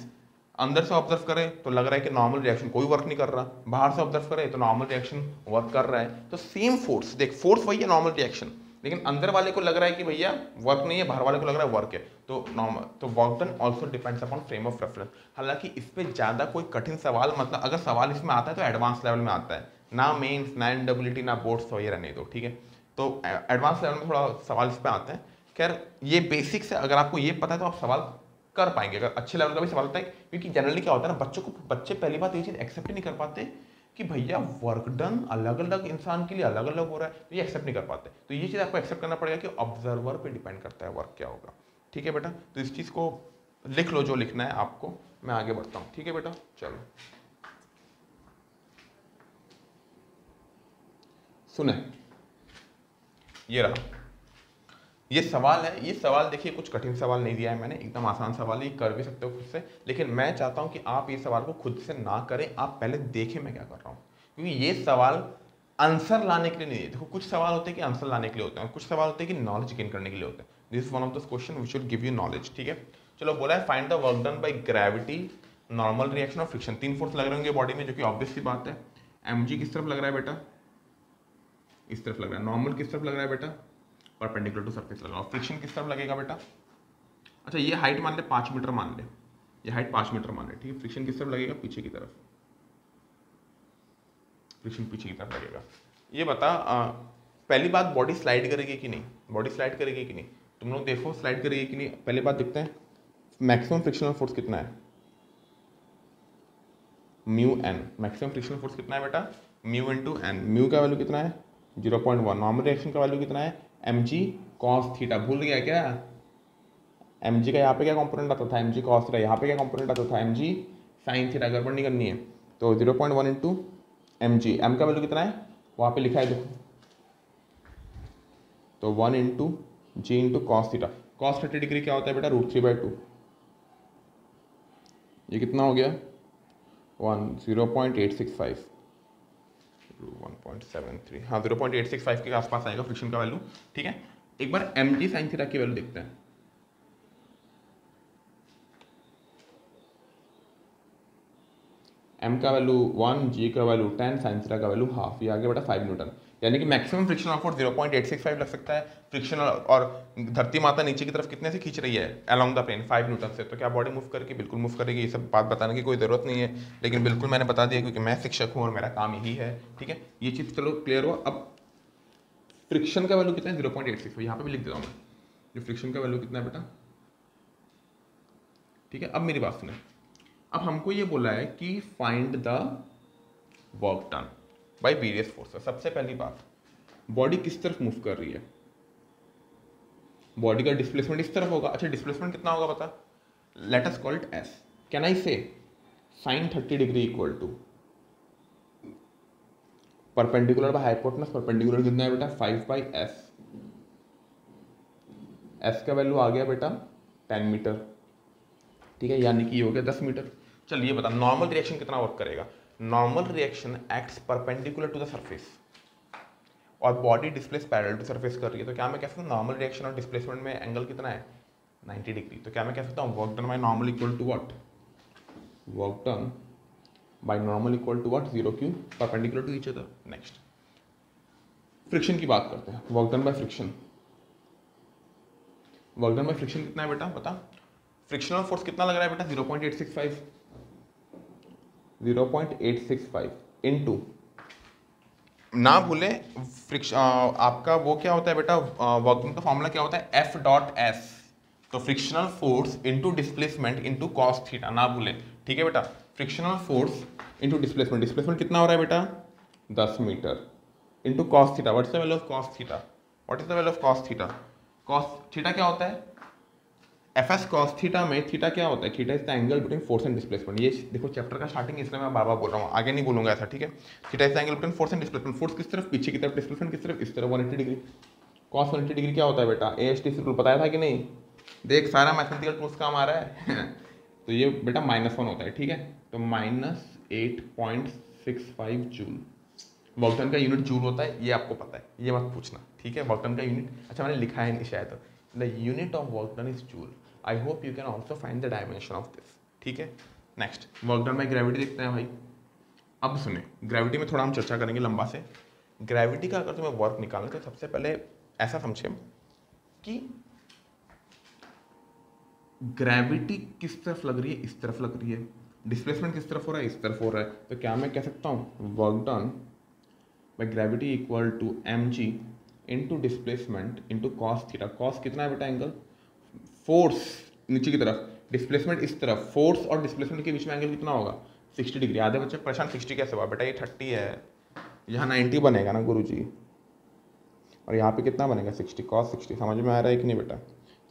अंदर से ऑब्जर्व करें तो लग रहा है कि नॉर्मल रिएक्शन कोई वर्क नहीं कर रहा, बाहर से ऑब्जर्व करें तो नॉर्मल रिएक्शन वर्क कर रहा है। तो सेम फोर्स, देख फोर्स वही है, नॉर्मल रिएक्शन, लेकिन अंदर वाले को लग रहा है कि भैया वर्क नहीं है, बाहर वाले को लग रहा है वर्क है। तो नॉर्मल, तो work done also depends upon frame of reference. हालांकि इस पर ज़्यादा कोई कठिन सवाल, मतलब अगर सवाल इसमें आता है तो एडवांस लेवल में आता है, ना मेंस, ना एनडब्ल्यूटी, ना बोर्ड्स, तो ये रहने दो, ठीक है। तो एडवांस लेवल में थोड़ा सवाल इस पर आते हैं। खैर ये बेसिक्स है, अगर आपको ये पता है तो आप सवाल कर पाएंगे। अगर अच्छे लेवल का भी सवाल होता है, क्योंकि जनरली क्या होता है ना, बच्चे पहली बात ये चीज़ एक्सेप्ट ही नहीं कर पाते कि भैया वर्क डन अलग अलग इंसान के लिए अलग अलग हो रहा है, तो ये एक्सेप्ट नहीं कर पाते। तो ये चीज़ आपको एक्सेप्ट करना पड़ेगा कि ऑब्जर्वर पे डिपेंड करता है वर्क क्या होगा, ठीक है बेटा। तो इस चीज़ को लिख लो जो लिखना है आपको, मैं आगे बढ़ता हूँ, ठीक है बेटा। चलो सुने, ये रहा, ये सवाल है। ये सवाल देखिए कुछ कठिन सवाल नहीं दिया है मैंने, एकदम आसान सवाल है, ये कर भी सकते हो खुद से। लेकिन मैं चाहता हूं कि आप ये सवाल को खुद से ना करें, आप पहले देखें मैं क्या कर रहा हूं, क्योंकि ये सवाल आंसर लाने के लिए नहीं है। देखो कुछ सवाल होते हैं कि आंसर लाने के लिए होते हैं, और कुछ सवाल होते हैं कि नॉलेज गेन करने के लिए होते हैं। This is one of the question which will give you knowledge, ठीक है। चलो बोला है find the work done by gravity, normal reaction और फ्रिक्शन। 3 फोर्स लग रहे होंगे बॉडी में, जो कि ऑब्वियस सी बात है। mg किस तरफ लग रहा है बेटा, इस तरफ लग रहा है। नॉर्मल किस तरफ लग रहा है बेटा, परपेंडिकुलर टू सरफेस लगाओ। फ्रिक्शन किस तरफ लगेगा बेटा, अच्छा ये हाइट मान ले 5 मीटर मान ले, ये हाइट 5 मीटर मान ले, ठीक है। फ्रिक्शन किस तरफ लगेगा, पीछे की तरफ, फ्रिक्शन पीछे की तरफ लगेगा। ये बता पहली बात, बॉडी स्लाइड करेगी कि नहीं, बॉडी स्लाइड करेगी कि नहीं, तुम लोग देखो स्लाइड करेगी कि नहीं। पहली बात देखते हैं मैक्सिमम फ्रिक्शनल फोर्स कितना है, mu N. Maximum frictional force कितना है बेटा, म्यू इंटू एन। म्यू का वैल्यू कितना है 0.1। नॉर्मल रिएक्शन का वैल्यू कितना है mg cos थीटा। भूल गया क्या, mg का यहाँ पे क्या कंपोनेंट आता था, mg cos थीटा। यहाँ पे क्या कंपोनेंट आता था, mg sin थीटा। गड़बड़ नहीं करनी है। तो 0.1 इंटू mg, m का वैल्यू कितना है वहाँ पे लिखा है देखो, तो 1 into G into cos theta. Cos 30 degree क्या होता है बेटा, √3/2। ये कितना हो गया 0.865 1.73, हाँ 0.865 के आसपास आएगा फ्रिक्शन का वैल्यू। ठीक है, एक बार एम जी साइन थीटा की वैल्यू देखते हैं। एम का वैल्यू 1, जी का वैल्यू 10, साइन थीटा का वैल्यू हाफ, ये आ गया बेटा 5 न्यूटन। यानी कि मैक्सिमम फ्रिक्शनल फोर्स 0.865 लग सकता है। फ्रिक्शन और धरती माता नीचे की तरफ कितने से खींच रही है अलोंग द प्लेन, 5 न्यूटन से। तो क्या बॉडी मूव करेगी? बिल्कुल मूव करेगी। ये सब बात बताने की कोई ज़रूरत नहीं है, लेकिन बिल्कुल मैंने बता दिया क्योंकि मैं शिक्षक हूँ और मेरा काम यही है। ठीक है, ये चीज़ चलो क्लियर हो। अब फ्रिक्शन का वैल्यू कितना है? 0.86। यहाँ पे भी लिख देता हूँ मैं, जो फ्रिक्शन का वैल्यू कितना है बेटा। ठीक है, अब मेरी बात सुने। अब हमको ये बोला है कि find the work done by various forces. सबसे पहली बात, बॉडी किस तरफ मूव कर रही है? बॉडी का डिस्प्लेसमेंट इस तरफ होगा। अच्छा, डिस्प्लेसमेंट कितना होगा बता? Let us call it S. Can I say sine 30 degree equal to perpendicular by hypotenuse. Perpendicular कितना है बेटा? 5/s। एस का वैल्यू आ गया बेटा 10 मीटर। ठीक है, यानी कि ये हो गया 10 मीटर। चल ये बता, नॉर्मल रिएक्शन कितना वर्क करेगा? Normal reaction acts perpendicular to the surface और body displace parallel to surface कर रही है। तो क्या मैं कह सकता हूँ नॉर्मल रिएक्शन और डिस्प्लेसमेंट में एंगल कितना है? 90 डिग्री। तो क्या मैं कह सकता हूँ work done by normal equal to what? Work done by normal equal to what? 0 क्यू perpendicular to each other. Next, friction की बात करते हैं। Work done by friction. Work done by friction कितना है बेटा बता? फ्रिक्शनल फोर्स कितना लग रहा है बेटा? 0.865 0.865 इनटू, ना भूले फ्रिक्शन आपका वो क्या होता है बेटा, वर्किंग का फॉर्मूला क्या होता है? F dot S. तो frictional force into displacement into cos theta, ना भूले। ठीक है बेटा, frictional force into displacement. Displacement कितना हो रहा है बेटा? 10 metre into cos theta. What is the value of cos theta? What is the value of cos theta? Cos theta क्या होता है? एफ एस कॉस थीटा में थीटा क्या होता है? Theta is the angle between force and displacement. ये देखो chapter का स्टार्टिंग, इसलिए मैं बार बार बोल रहा हूँ, आगे नहीं बोलूंगा ऐसा। ठीक है, theta is the angle between force and displacement. Force किस तरफ? पीछे की तरफ। डिस्प्लेसमेंट किस तरफ? इस तरफ 180 डिग्री। कॉस 180 डिग्री क्या होता है बेटा? ए एस टी रूल बताया था कि नहीं? देख सारा मैथमेटिकल टूल्स काम आ रहा है तो ये बेटा -1 होता है। ठीक है, तो -8.65 जूल। वर्क डन का यूनिट जूल होता है, ये आपको पता है, ये मत पूछना। ठीक है, वर्क डन का यूनिट, अच्छा मैंने लिखा है नहीं शायद, the unit of work done is joule. I hope you can also find the dimension of this. ठीक है, next work done by gravity देखते हैं भाई। अब सुने, ग्रेविटी में थोड़ा हम चर्चा करेंगे लंबा से। ग्रेविटी का अगर तुम्हें वर्क निकालना तो सबसे पहले ऐसा समझे कि ग्रेविटी किस तरफ लग रही है? इस तरफ लग रही है। डिस्प्लेसमेंट किस तरफ हो रहा है? इस तरफ हो रहा है। तो क्या मैं कह सकता हूँ work done by gravity equal to M G into displacement into cos theta. Cos कितना है बेटा? एंगल फोर्स नीचे की तरफ, डिस्प्लेसमेंट इस तरफ। फोर्स और डिस्प्लेसमेंट के बीच में एंगल कितना होगा? 60 डिग्री। आधे बच्चे परेशान 60 कैसे हुआ बेटा? ये 30 है, यहाँ 90 बनेगा ना गुरुजी, और यहाँ पे कितना बनेगा? 60। कॉस 60 समझ में आ रहा है कि नहीं बेटा?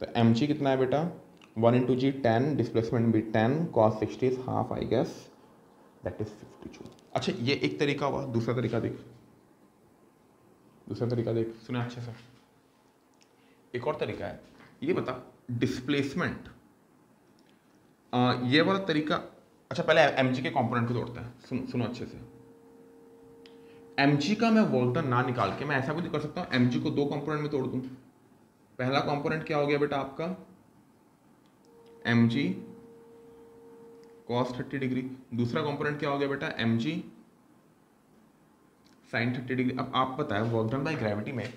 तो एम जी कितना है बेटा? 1 इंटू जी 10, डिस्प्लेसमेंट भी 10, cos 60 is half, I guess that is 50 joule. अच्छा ये एक तरीका हुआ। दूसरा तरीका देख, दूसरा तरीका देख, सुने अच्छे से। एक और तरीका है, ये बता डिस्प्लेसमेंट, ये वाला तरीका। अच्छा पहले एम के कंपोनेंट को तोड़ते हैं। सुनो अच्छे से। एम का मैं वर्क डन ना निकाल के मैं ऐसा कुछ कर सकता हूँ, एम को 2 कंपोनेंट में तोड़ दूं। पहला कंपोनेंट क्या हो गया बेटा आपका? M G cos 30 degree. दूसरा कंपोनेंट क्या हो गया बेटा? M G sine 30 degree. अब आप बताएं वर्क डन बाय ग्रेविटी में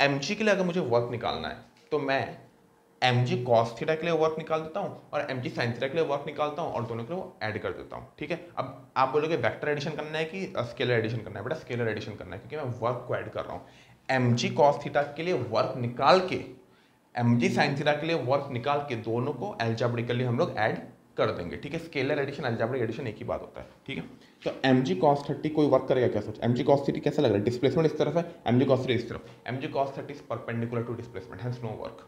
एम के लिए अगर मुझे वर्क निकालना है तो मैं एम जी कॉस थीटा के लिए वर्क निकाल देता हूँ और एम जी साइन थीटा के लिए वर्क निकालता हूँ और दोनों के लिए वो ऐड कर देता हूँ। ठीक है, अब आप बोलोगे वेक्टर एडिशन करना है कि स्केलर एडिशन करना है? बेटा स्केलर एडिशन करना है, क्योंकि मैं वर्क को ऐड कर रहा हूँ। एम जी कॉस थीटा के लिए वर्क निकाल के एम जी साइन थीटा के लिए वर्क निकाल के दोनों को एल्जेब्रिकली हम लोग ऐड कर देंगे। ठीक है, स्केलर एडिशन एल्जेब्रिक एडिशन एक ही बात होता है। ठीक है, तो एम जी कॉस 30 कोई वर्क करेगा क्या? सोच, एम जी कॉस 30 कैसा लग रहा है? डिस्प्लेसमेंट इस तरफ है, एम जी कॉस 30 इस तरफ। M G cos 30 is perpendicular to displacement, hence no work.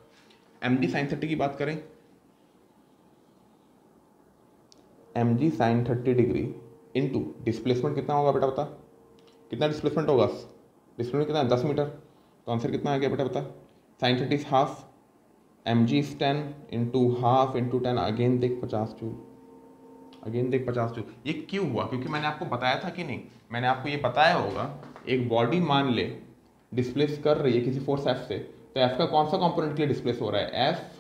M G sine 30 की बात करें, M G sine 30 degree into displacement कितना होगा बेटा बता? कितना डिस्प्लेसमेंट होगा? डिस्प्लेसमेंट कितना है? 10 मीटर। तो आंसर कितना आ गया बेटा बता? Sine 30 is half, M G is 10 into half into 10, again देख 50 जूल। अगेन देख 50 जूल। ये क्यों हुआ? क्योंकि मैंने आपको बताया था कि नहीं, मैंने आपको ये बताया होगा, एक बॉडी मान ले डिस्प्लेस कर रही है किसी फोर्स एफ से, तो एफ का कौन सा कंपोनेंट के लिए डिस्प्लेस हो रहा है? F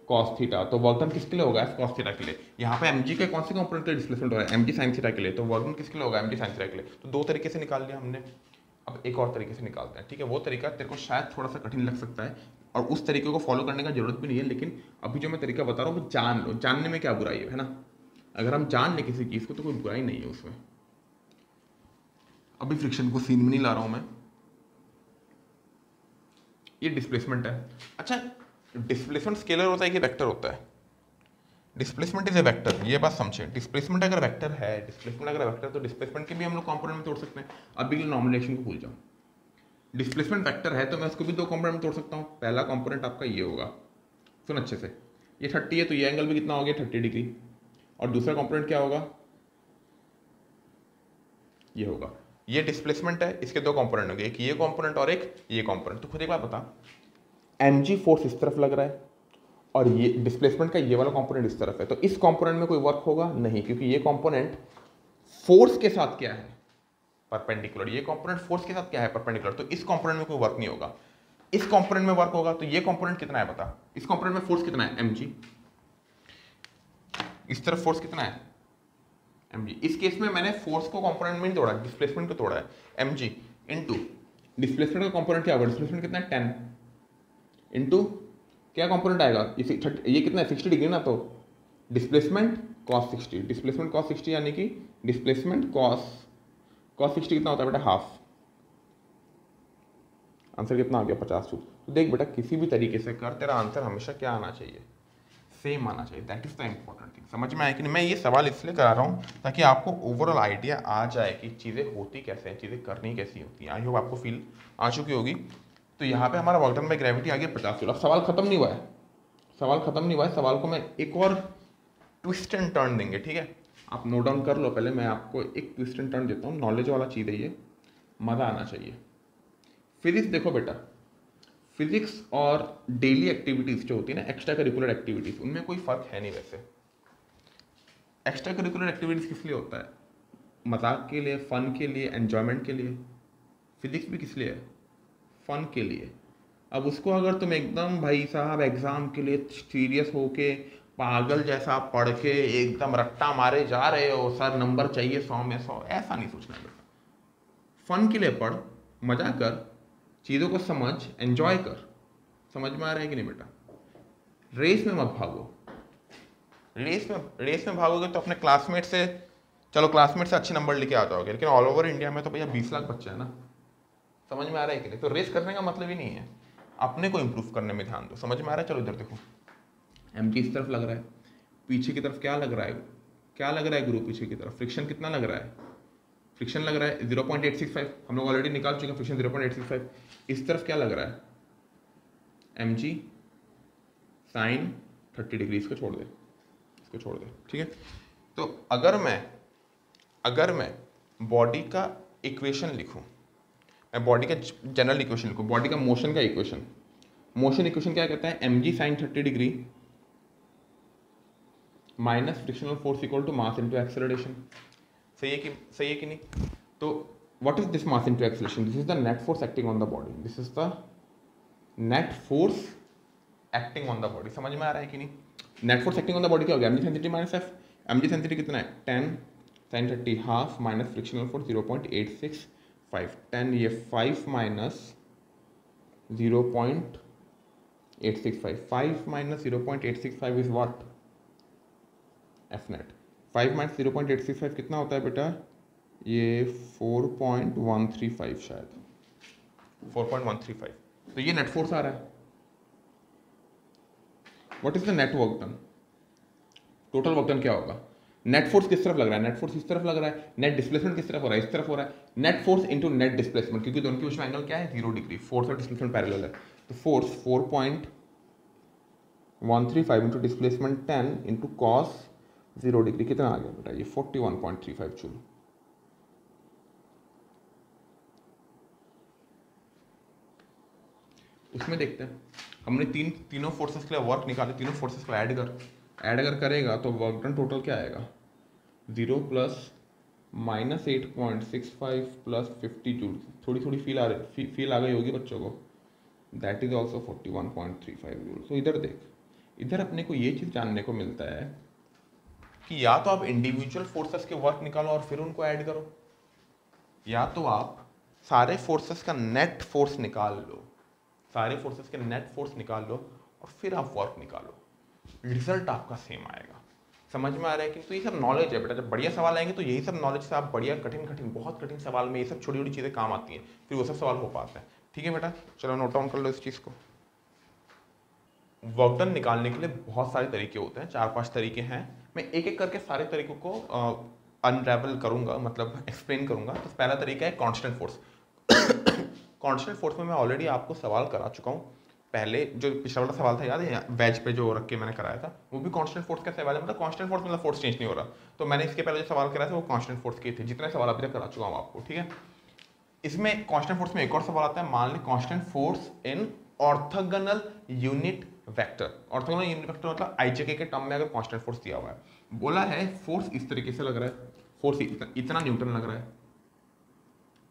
cos theta. तो वर्क डन किसके लिए होगा? एफ कॉस थीटा के लिए। यहाँ पे एमजी के कौन से कंपोनेंट के लिए डिस्प्लेसमेंट हो रहा है? एमजी साइन थीटा के लिए। तो वर्क डन किसके लिए होगा? एमजी साइन थीटा के लिए। तो दो तरीके से निकाल लिया हमने। अब एक और तरीके से निकालते हैं, ठीक है? वो तरीका तेरे को शायद थोड़ा सा कठिन लग सकता है और उस तरीके को फॉलो करने का जरूरत भी नहीं है, लेकिन अभी जो मैं तरीका बता रहा हूँ वो जान लो। जानने में क्या बुराई है ना? अगर हम जान लें किसी चीज़ को तो कोई बुराई नहीं है उसमें। अभी फ्रिक्शन को सीन में नहीं ला रहा हूँ मैं। ये डिस्प्लेसमेंट है। अच्छा, डिस्प्लेसमेंट स्केलर होता है कि वेक्टर होता है? डिस्प्लेसमेंट इज ए वेक्टर, ये बात समझे। डिस्प्लेसमेंट अगर वेक्टर है, डिस्प्लेसमेंट अगर वेक्टर, तो डिस्प्लेसमेंट के भी हम लोग कंपोनेंट में तोड़ सकते हैं। अभी के लिए नॉर्मलाइजेशन को भूल जाओ। डिस्प्लेसमेंट वेक्टर है तो मैं उसको भी दो कंपोनेंट में तोड़ सकता हूँ। पहला कंपोनेंट आपका ये होगा, सुन अच्छे से, ये 30 है तो ये एंगल भी कितना हो गया? 30 डिग्री। और दूसरा कंपोनेंट क्या होगा? ये होगा। ये डिस्प्लेसमेंट है, इसके दो कंपोनेंट होंगे, एक ये कंपोनेंट और एक ये कंपोनेंट। तो खुद एक बात बता, एमजी फोर्स इस तरफ लग रहा है और ये डिस्प्लेसमेंट का ये वाला कंपोनेंट इस तरफ है, तो इस कंपोनेंट में कोई वर्क होगा नहीं, क्योंकि ये कंपोनेंट फोर्स के साथ क्या है? परपेंडिकुलर। ये कंपोनेंट फोर्स के साथ क्या है? परपेंडिकुलर। तो इस कंपोनेंट में कोई वर्क नहीं होगा, इस कंपोनेंट में वर्क होगा। तो ये कंपोनेंट कितना है बता? इस कंपोनेंट में फोर्स कितना है? mg। इस तरफ फोर्स कितना है? mg। इस केस में मैंने फोर्स को कंपोनेंट में नहीं तोड़ा, डिस्प्लेसमेंट को तोड़ा है। mg इनटू डिस्प्लेसमेंट का कंपोनेंट क्या होगा? डिस्प्लेसमेंट कितना है? 10 इनटू क्या कंपोनेंट आएगा? ये कितना है? 60 डिग्री ना, तो डिस्प्लेसमेंट cos 60। डिस्प्लेसमेंट cos 60 यानी कि डिस्प्लेसमेंट cos 60 कितना होता है बेटा? हाफ। आंसर कितना आ गया? 50 जूल। तो देख बेटा, किसी भी तरीके से कर, तेरा आंसर हमेशा क्या आना चाहिए? सेम आना चाहिए। That is the important thing. समझ में आया कि नहीं? मैं ये सवाल इसलिए करा रहा हूँ ताकि आपको ओवरऑल आइडिया आ जाए कि चीज़ें होती कैसे हैं, चीज़ें करनी कैसी होती हैं। आई होप आपको फील आ चुकी होगी। तो यहाँ पे हमारा वर्क डन बाय ग्रेविटी आ गया 50 जूल। अब सवाल खत्म नहीं हुआ है, सवाल खत्म नहीं हुआ है। सवाल को मैं एक और ट्विस्ट एंड टर्न देंगे, ठीक है? आप नोट डाउन कर लो पहले, मैं आपको एक ट्विस्ट एंड टर्न देता हूँ। नॉलेज वाला चीज़ है ये, मज़ा आना चाहिए। फिजिक्स देखो बेटा, फिजिक्स और डेली एक्टिविटीज़ जो होती है ना, एक्स्ट्रा करिकुलर एक्टिविटीज़, उनमें कोई फ़र्क है नहीं वैसे। एक्स्ट्रा करिकुलर एक्टिविटीज़ किस लिए होता है? मजाक के लिए, फ़न के लिए, एन्जॉयमेंट के लिए। फिजिक्स भी किस लिए है? फ़न के लिए। अब उसको अगर तुम एकदम भाई साहब एग्ज़ाम के लिए सीरियस होके पागल जैसा पढ़ के एकदम रट्टा मारे जा रहे हो, सर नंबर चाहिए 100 में 100, ऐसा नहीं सोचना है बेटा। फ़न के लिए पढ़, मजा कर, चीज़ों को समझ, एंजॉय कर। समझ में आ रहा है कि नहीं बेटा? रेस में मत भागो। रेस में भागोगे तो अपने क्लासमेट से, चलो क्लासमेट से अच्छे नंबर लेके आ जाओगे, लेकिन ऑल ओवर इंडिया में तो भैया 20 लाख बच्चे हैं ना। समझ में आ रहा है कि नहीं? तो रेस करने का मतलब ही नहीं है, अपने को इम्प्रूव करने में ध्यान दो। समझ में आ रहा है? चलो इधर देखो, एमटी इस तरफ लग रहा है, पीछे की तरफ क्या लग रहा है? क्या लग रहा है गुरु? पीछे की तरफ फ्रिक्शन कितना लग रहा है? फ्रिक्शन लग रहा है 0.865। हम लोग ऑलरेडी निकाल चुके हैं फ्रिक्शन 0.865। इस तरफ क्या लग रहा है? mg sine 30 degree. इसको छोड़ दे, इसको छोड़ दे, ठीक है? तो अगर मैं बॉडी का इक्वेशन लिखूं, मैं बॉडी का जनरल इक्वेशन लिखूं, बॉडी का मोशन का इक्वेशन, मोशन इक्वेशन क्या कहता है? mg sine 30 degree minus frictional force equal to mass into acceleration. सही है कि नहीं? तो what is this mass into acceleration? This is the net force acting on the body. This is the net force acting on the body. समझ में आ रहा है कि नहीं? Net force acting on the body क्या हो गया? mg sin 30 minus F. mg sin 30 कितना है? 10 sin 30 half minus frictional force 0.865। 10 ये 5 minus 0.865। 5 minus 0.865 is what? F net. 5 minus 0.865 कितना होता है बेटा? ये 4.135 शायद, 4.135। तो ये नेट फोर्स आ रहा है। What is the net work done? Total work done क्या होगा? नेट फोर्स किस तरफ लग रहा है? नेट फोर्स इस तरफ लग रहा है। नेट डिस्प्लेसमेंट किस तरफ हो रहा है? इस तरफ हो रहा है। Net force into net displacement, क्योंकि दोनों के बीच में एंगल क्या है? 0 डिग्री। फोर्स और डिस्प्लेसमेंट पैरेलल है, तो force 4.135 into displacement 10 into cos 0 degree कितना आ गया बेटा? ये 41.35 जूल। उसमें देखते हैं, हमने तीनों फोर्सेस के लिए वर्क निकाले, तीनों फोर्सेस को ऐड अगर करेगा तो वर्क डन टोटल क्या आएगा? 0 प्लस -8.65 प्लस 50 जूल। थोड़ी थोड़ी फील आ गई होगी बच्चों को। That is also 41.35 joule. तो इधर देख, इधर अपने को ये चीज़ जानने को मिलता है कि या तो आप इंडिविजुअल फोर्सेस के वर्क निकालो और फिर उनको ऐड करो, या तो आप सारे फोर्सेस का नेट फोर्स निकाल लो, सारे फोर्सेस के नेट फोर्स निकाल लो और फिर आप वर्क निकालो, रिजल्ट आपका सेम आएगा। समझ में आ रहा है कि तो ये सब नॉलेज है बेटा। जब बढ़िया सवाल आएंगे तो यही सब नॉलेज से आप बढ़िया कठिन बहुत कठिन सवाल में ये सब छोटी छोटी चीज़ें काम आती हैं, फिर वो सब सवाल हो पाते हैं। ठीक है बेटा, चलो नोट डाउन कर लो इस चीज़ को। वर्क डन निकालने के लिए बहुत सारे तरीके होते हैं, 4-5 तरीके हैं। मैं एक एक करके सारे तरीकों को अनरेवल करूंगा, मतलब एक्सप्लेन करूंगा। तो पहला तरीका है कांस्टेंट फोर्स। कांस्टेंट फोर्स में मैं ऑलरेडी आपको सवाल करा चुका हूँ पहले, जो पिछला वाला सवाल था याद है, वेज पे जो रख के मैंने कराया था, वो भी कांस्टेंट फोर्स का सवाल है। मतलब कांस्टेंट फोर्स मतलब फोर्स चेंज नहीं हो रहा। तो मैंने इसके पहले जो सवाल कराया था वो कांस्टेंट फोर्स के थे, जितने सवाल अभी तक करा चुका हूँ आपको। ठीक है, इसमें कांस्टेंट फोर्स में एक और सवाल आता है। मान ली constant force in orthogonal unit vector. Orthogonal unit vector मतलब आईजेके के टर्म में अगर कांस्टेंट फोर्स दिया हुआ है, बोला है फोर्स इस तरीके से लग रहा है, फोर्स इतना न्यूटन लग रहा है।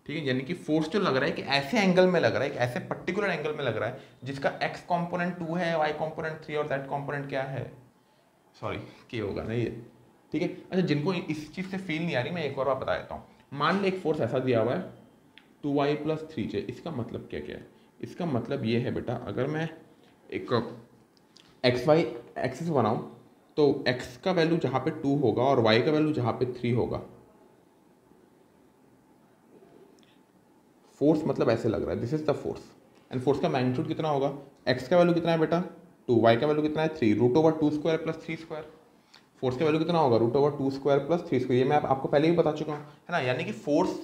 ठीक है, यानी कि फोर्स जो लग रहा है कि ऐसे एंगल में लग रहा है, कि ऐसे पर्टिकुलर एंगल में लग रहा है जिसका एक्स कॉम्पोनेंट 2 है, वाई कॉम्पोनेंट 3 और जेड कॉम्पोनेंट क्या है, सॉरी के होगा ना ये। ठीक है, अच्छा जिनको इस चीज़ से फील नहीं आ रही, मैं एक और बात बता देता हूँ। मान ली एक फोर्स ऐसा दिया हुआ है 2y + 3j। इसका मतलब क्या क्या है? इसका मतलब ये है बेटा, अगर मैं एक एक्स वाई एक्सिस बनाऊं तो x का वैल्यू जहाँ पे 2 होगा और y का वैल्यू जहाँ पे 3 होगा, फोर्स मतलब ऐसे लग रहा है, this is the force. And force का मैग्नीट्यूड कितना होगा? x का वैल्यू कितना है बेटा 2, y का वैल्यू कितना है 3, √2² + 3²। फोर्स का वैल्यू कितना होगा? √2² + 3²। ये मैं आपको पहले ही बता चुका हूँ, है ना। यानी कि फोर्स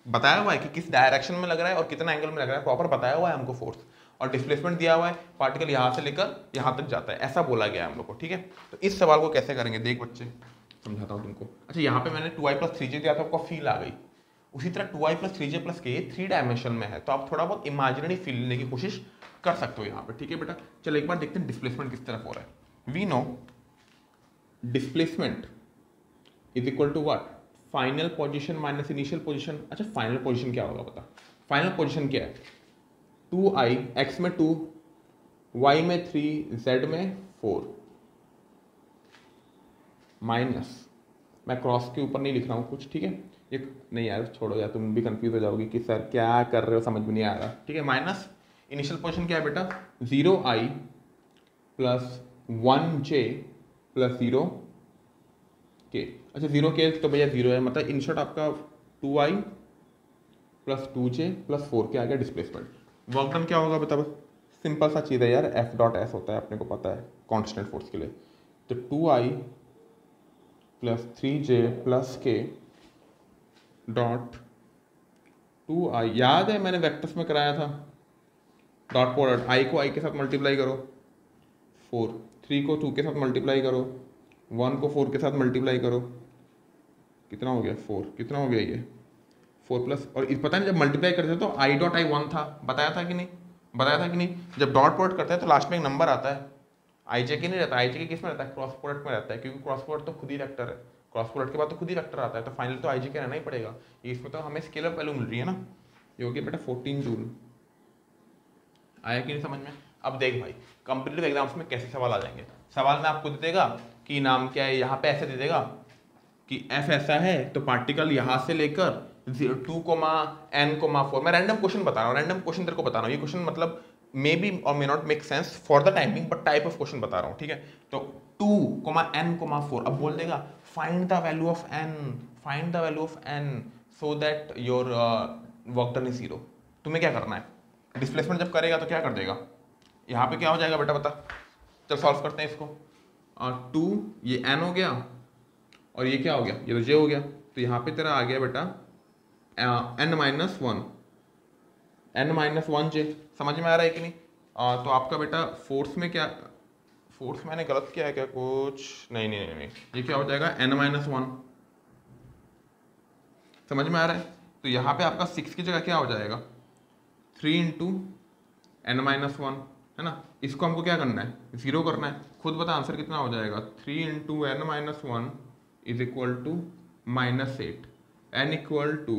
बताया हुआ है कि किस डायरेक्शन में लग रहा है और कितना एंगल में लग रहा है, प्रॉपर बताया हुआ है हमको फोर्स। और डिस्प्लेसमेंट दिया हुआ है, पार्टिकल यहाँ से लेकर यहाँ तक जाता है, ऐसा बोला गया है हम लोग को। ठीक है, तो इस सवाल को कैसे करेंगे देख बच्चे, समझाता हूँ तुमको। अच्छा, यहाँ पे मैंने 2y + 3j दिया था, आपको फील आ गई। उसी तरह 2y + 3j + k 3 डायमेंशन में है, तो आप थोड़ा बहुत इमेजिनरी फील लेने की कोशिश कर सकते हो यहाँ पे। ठीक है बेटा, चलो एक बार देखते हैं डिस्प्लेसमेंट किस तरफ हो रहा है। We know displacement is equal to what? Final position minus initial position. अच्छा, फाइनल पोजीशन क्या होगा बता? फाइनल पोजीशन क्या है? 2i, x में 2, y में 3, z में 4 माइनस, मैं क्रॉस के ऊपर नहीं लिख रहा हूँ कुछ। ठीक है, ये नहीं यार छोड़ो यार, तुम भी कंफ्यूज हो जाओगे कि सर क्या कर रहे हो, समझ में नहीं आ रहा। ठीक है, माइनस इनिशियल पोजीशन क्या है बेटा? 0i + 1j + 0k। अच्छा 0k तो भैया 0 है, मतलब इन शॉर्ट आपका 2i + 2j + 4k आ गया डिस्प्लेसमेंट। वर्क डन क्या होगा बता? बस सिंपल सा चीज़ है यार, F.S होता है, अपने को पता है कांस्टेंट फोर्स के लिए। तो 2i + 3j + k dot 2i, याद है मैंने वेक्टर्स में कराया था, डॉट प्रोडक्ट i को i के साथ मल्टीप्लाई करो 4, 3 को 2 के साथ मल्टीप्लाई करो, 1 को 4 के साथ मल्टीप्लाई करो, कितना हो गया 4, कितना हो गया ये 4 प्लस, और पता नहीं जब मल्टीप्लाई करते हैं तो i.i 1 था, बताया था कि नहीं? बताया था कि नहीं? जब डॉट प्रोडक्ट करते हैं तो लास्ट में एक नंबर आता है, आई जे के नहीं रहता, आई जे के किस में रहता है? क्रॉस प्रोडक्ट में रहता है, क्योंकि क्रॉस प्रोडक्ट तो खुद ही वेक्टर है, क्रॉस प्रोडक्ट के बाद तो खुद ही वेक्टर आता है, तो फाइनल तो आई जे के रहना ही पड़ेगा। इसमें तो हमें स्केलर वैल्यू मिल रही है ना, ये हो गया बेटा 14 जूल। आया कि नहीं समझ में? अब देख भाई, कॉम्पिटिटिव एग्जाम्स में कैसे सवाल आ जाएंगे। सवाल में आपको दे देगा कि नाम क्या है, यहाँ पे ऐसे दे देगा कि एफ ऐसा है तो पार्टिकल यहाँ से लेकर 2,n,4। मैं रैंडम क्वेश्चन बता रहा हूँ, रैंडम क्वेश्चन तेरे को बता रहा हूँ। ये क्वेश्चन मतलब मे बी और may not make sense for the timing, but type of question बता रहा हूँ। ठीक है, तो 2,n,4 अब बोल देगा find the value of n, find the value of n so that your work done is 0। तुम्हें क्या करना है? डिस्प्लेसमेंट जब करेगा तो क्या कर देगा? यहाँ पे क्या हो जाएगा बेटा बता? चल सॉल्व करते हैं इसको। 2 ये n हो गया और ये क्या हो गया? ये तो j हो गया। तो यहाँ पे तेरा आ गया बेटा n-1, n-1j। समझ में आ रहा है कि नहीं? तो आपका बेटा फोर्स में क्या, फोर्स मैंने गलत किया है क्या कुछ? नहीं नहीं नहीं नहीं, ये क्या हो जाएगा n-1। समझ में आ रहा है? तो यहाँ पे आपका 6 की जगह क्या हो जाएगा? 3 × n-1, है ना। इसको हमको क्या करना है? 0 करना है। खुद बता आंसर कितना हो जाएगा? 3 × n-1 = -8 n इक्वल टू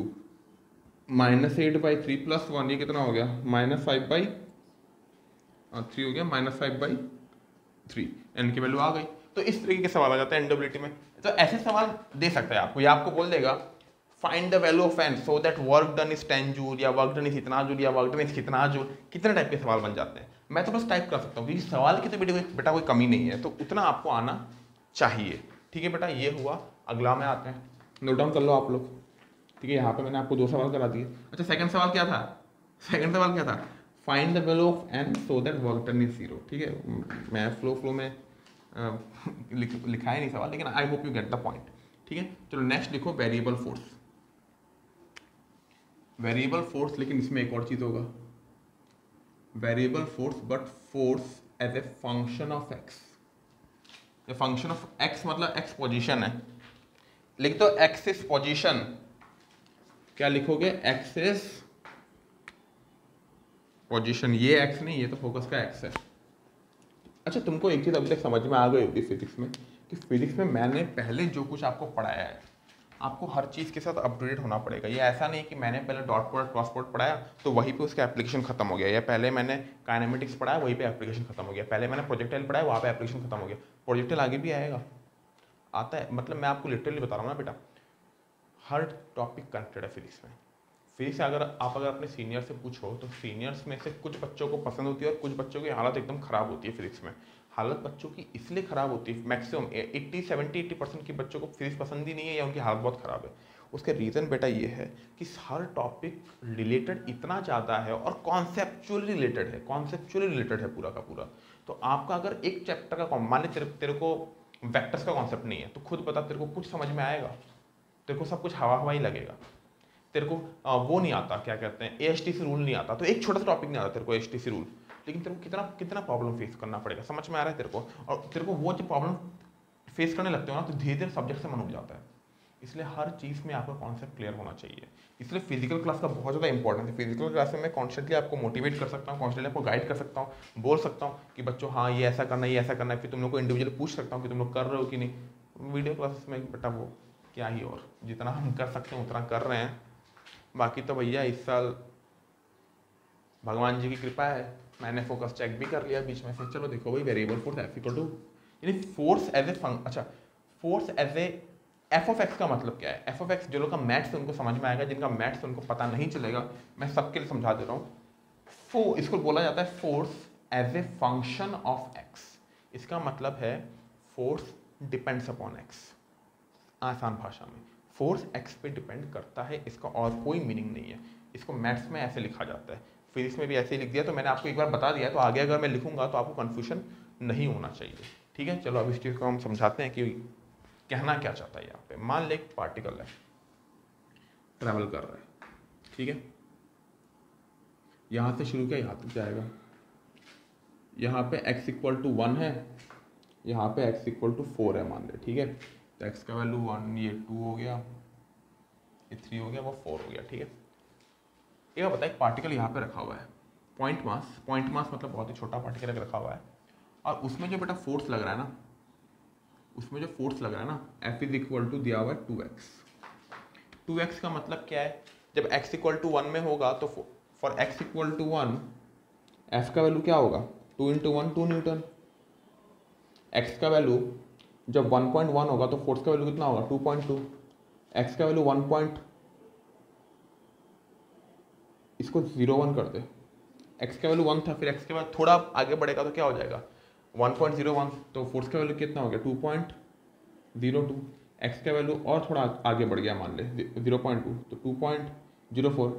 -8/3 + 1, ये कितना हो गया -5/3 हो गया, -5/3 n की वैल्यू आ गई। तो इस तरीके के सवाल आ जाते हैं एनडब्ल्यूटी में। तो ऐसे सवाल दे सकता है आपको, या आपको बोल देगा find the value of n so that work done is 10 joule, या वर्क डन इज इतना जूल, या वर्क डन इज कितना जूल। कितने टाइप के सवाल बन जाते हैं, मैं तो बस टाइप कर सकता हूँ, क्योंकि सवाल की तो बेटा कोई कमी नहीं है, तो उतना आपको आना चाहिए। ठीक है बेटा, ये हुआ। अगला में आते हैं, नोट डाउन कर लो आप लोग। ठीक है, यहाँ पे मैंने आपको 2 सवाल करा दिए। अच्छा, सेकंड सवाल क्या था? सेकंड सवाल क्या था? Find the value of n so that work done is 0। ठीक है, मैं फ्लो में लिखा है नहीं सवाल, लेकिन I hope you get the point. ठीक है, चलो नेक्स्ट लिखो वेरिएबल फोर्स। वेरिएबल फोर्स, लेकिन इसमें एक और चीज होगा, variable force but force as a function of X. Function of X मतलब एक्स पोजीशन है, लिख दो एक्स इज पोजीशन। क्या लिखोगे? X is position. ये एक्स नहीं, ये तो फोकस का एक्स है। अच्छा, तुमको एक चीज अभी तक समझ में आ गई होगी फिजिक्स में, कि फिजिक्स में मैंने पहले जो कुछ आपको पढ़ाया है, आपको हर चीज़ के साथ अपडेट होना पड़ेगा। ये ऐसा नहीं कि मैंने पहले डॉट प्रोडक्ट क्रॉस प्रोडक्ट पढ़ाया तो वहीं पे उसका एप्लीकेशन खत्म हो गया, या पहले मैंने काइनेमेटिक्स पढ़ाया वहीं पे एप्लीकेशन खत्म हो गया, पहले मैंने प्रोजेक्टाइल पढ़ाया वहाँ पे एप्लीकेशन खत्म हो गया। प्रोजेक्टाइल आगे भी आएगा, आता है, मतलब मैं आपको लिटरली बता रहा हूँ ना बेटा, हर टॉपिक कनेक्टेड है फिजिक्स में। फिजिक्स अगर अपने सीनियर से पूछो तो सीनियर्स में से कुछ बच्चों को पसंद होती है और कुछ बच्चों की हालत एकदम ख़राब होती है फिजिक्स में। हालत बच्चों की इसलिए ख़राब होती है, मैक्सिमम 80% के बच्चों को फिजिक्स पसंद ही नहीं है, या उनकी हालत बहुत ख़राब है। उसके रीज़न बेटा ये है कि हर टॉपिक रिलेटेड इतना ज़्यादा है और कॉन्सेप्चुअली रिलेटेड है पूरा का पूरा। तो आपका अगर एक चैप्टर का मान ली तेरे को वेक्टर्स का कॉन्सेप्ट नहीं है, तो खुद बता तेरे को कुछ समझ में आएगा? तेरे को सब कुछ हवा ही लगेगा। तेरे को वो नहीं आता, क्या कहते हैं, ASTC रूल नहीं आता, तो एक छोटा सा टॉपिक नहीं आता तेरे को ASTC रूल, लेकिन तेरे को कितना कितना प्रॉब्लम फेस करना पड़ेगा, समझ में आ रहा है तेरे को? और तेरे को वो जो प्रॉब्लम फेस करने लगते हो ना, तो धीरे धीरे सब्जेक्ट से मन उठ जाता है। इसलिए हर चीज़ में आपका कॉन्सेप्ट क्लियर होना चाहिए। इसलिए फिजिकल क्लास का बहुत ज़्यादा इंपॉर्टेंट है। फिजिकल क्लास में मैं कॉन्स्टेंटली आपको मोटिवेट कर सकता हूँ, कॉन्स्टेंटली आपको गाइड कर सकता हूँ, बोल सकता हूँ कि बच्चों हाँ ये ऐसा करना है, ये ऐसा करना है। फिर तुम लोग को इंडिविजुअली पूछ सकता हूँ कि तुम लोग कर रहे हो कि नहीं। वीडियो क्लासेस में बेटा वो क्या ही, और जितना हम कर सकते हैं उतना कर रहे हैं। बाकी तो भैया इस साल भगवान जी की कृपा है, मैंने फोकस चेक भी कर लिया बीच में से। चलो देखो भाई, variable force F equal to, यानी फोर्स एज ए अच्छा, force as a F of X का मतलब क्या है? एफ ऑफ एक्स जो लोग का मैथ्स उनको समझ में आएगा, जिनका मैथ्स उनको पता नहीं चलेगा, मैं सबके लिए समझा दे रहा हूँ। इसको बोला जाता है force as a function of X. इसका मतलब है फोर्स डिपेंड्स अपॉन एक्स। आसान भाषा में फोर्स एक्स पे डिपेंड करता है, इसका और कोई मीनिंग नहीं है। इसको मैथ्स में ऐसे लिखा जाता है, फिजिक्स में भी ऐसे ही लिख दिया। तो मैंने आपको एक बार बता दिया, तो आगे अगर मैं लिखूंगा तो आपको कन्फ्यूजन नहीं होना चाहिए। ठीक है, चलो अब इस चीज़ को हम समझाते हैं कि कहना क्या चाहता है यहाँ पे। मान ले एक पार्टिकल है, ट्रैवल कर रहा है, ठीक है, यहाँ से शुरू किया यहाँ तक जाएगा। यहाँ पे x इक्वल टू 1 है, यहाँ पे x इक्वल टू 4 है मान ले, ठीक है। तो x का वैल्यू 1, ये 2 हो गया, ये 3 हो गया, वो 4 हो गया, ठीक है। ये बताए एक पार्टिकल यहाँ पे रखा हुआ है, पॉइंट मास मतलब बहुत ही छोटा पार्टिकल रखा हुआ है, और उसमें जो बेटा फोर्स लग रहा है ना, उसमें जो फोर्स लग रहा है ना, F इज इक्वल टू दिया हुआ है 2x। 2x का मतलब क्या है? जब x इक्वल टू 1 में होगा तो for x equal to 1 F का वैल्यू क्या होगा? 2 इंटू 1 2 न्यूटन। x का वैल्यू जब 1.1 होगा तो फोर्स का वैल्यू कितना होगा? 2.2। x का वैल्यू 1. इसको 0.1 कर दे, x का वैल्यू 1 था, फिर x के बाद थोड़ा आगे बढ़ेगा तो क्या हो जाएगा? 1.01, तो फोर्स का वैल्यू कितना हो गया? 2.02। x का वैल्यू और थोड़ा आगे बढ़ गया, मान ले 0.2, तो 2.04।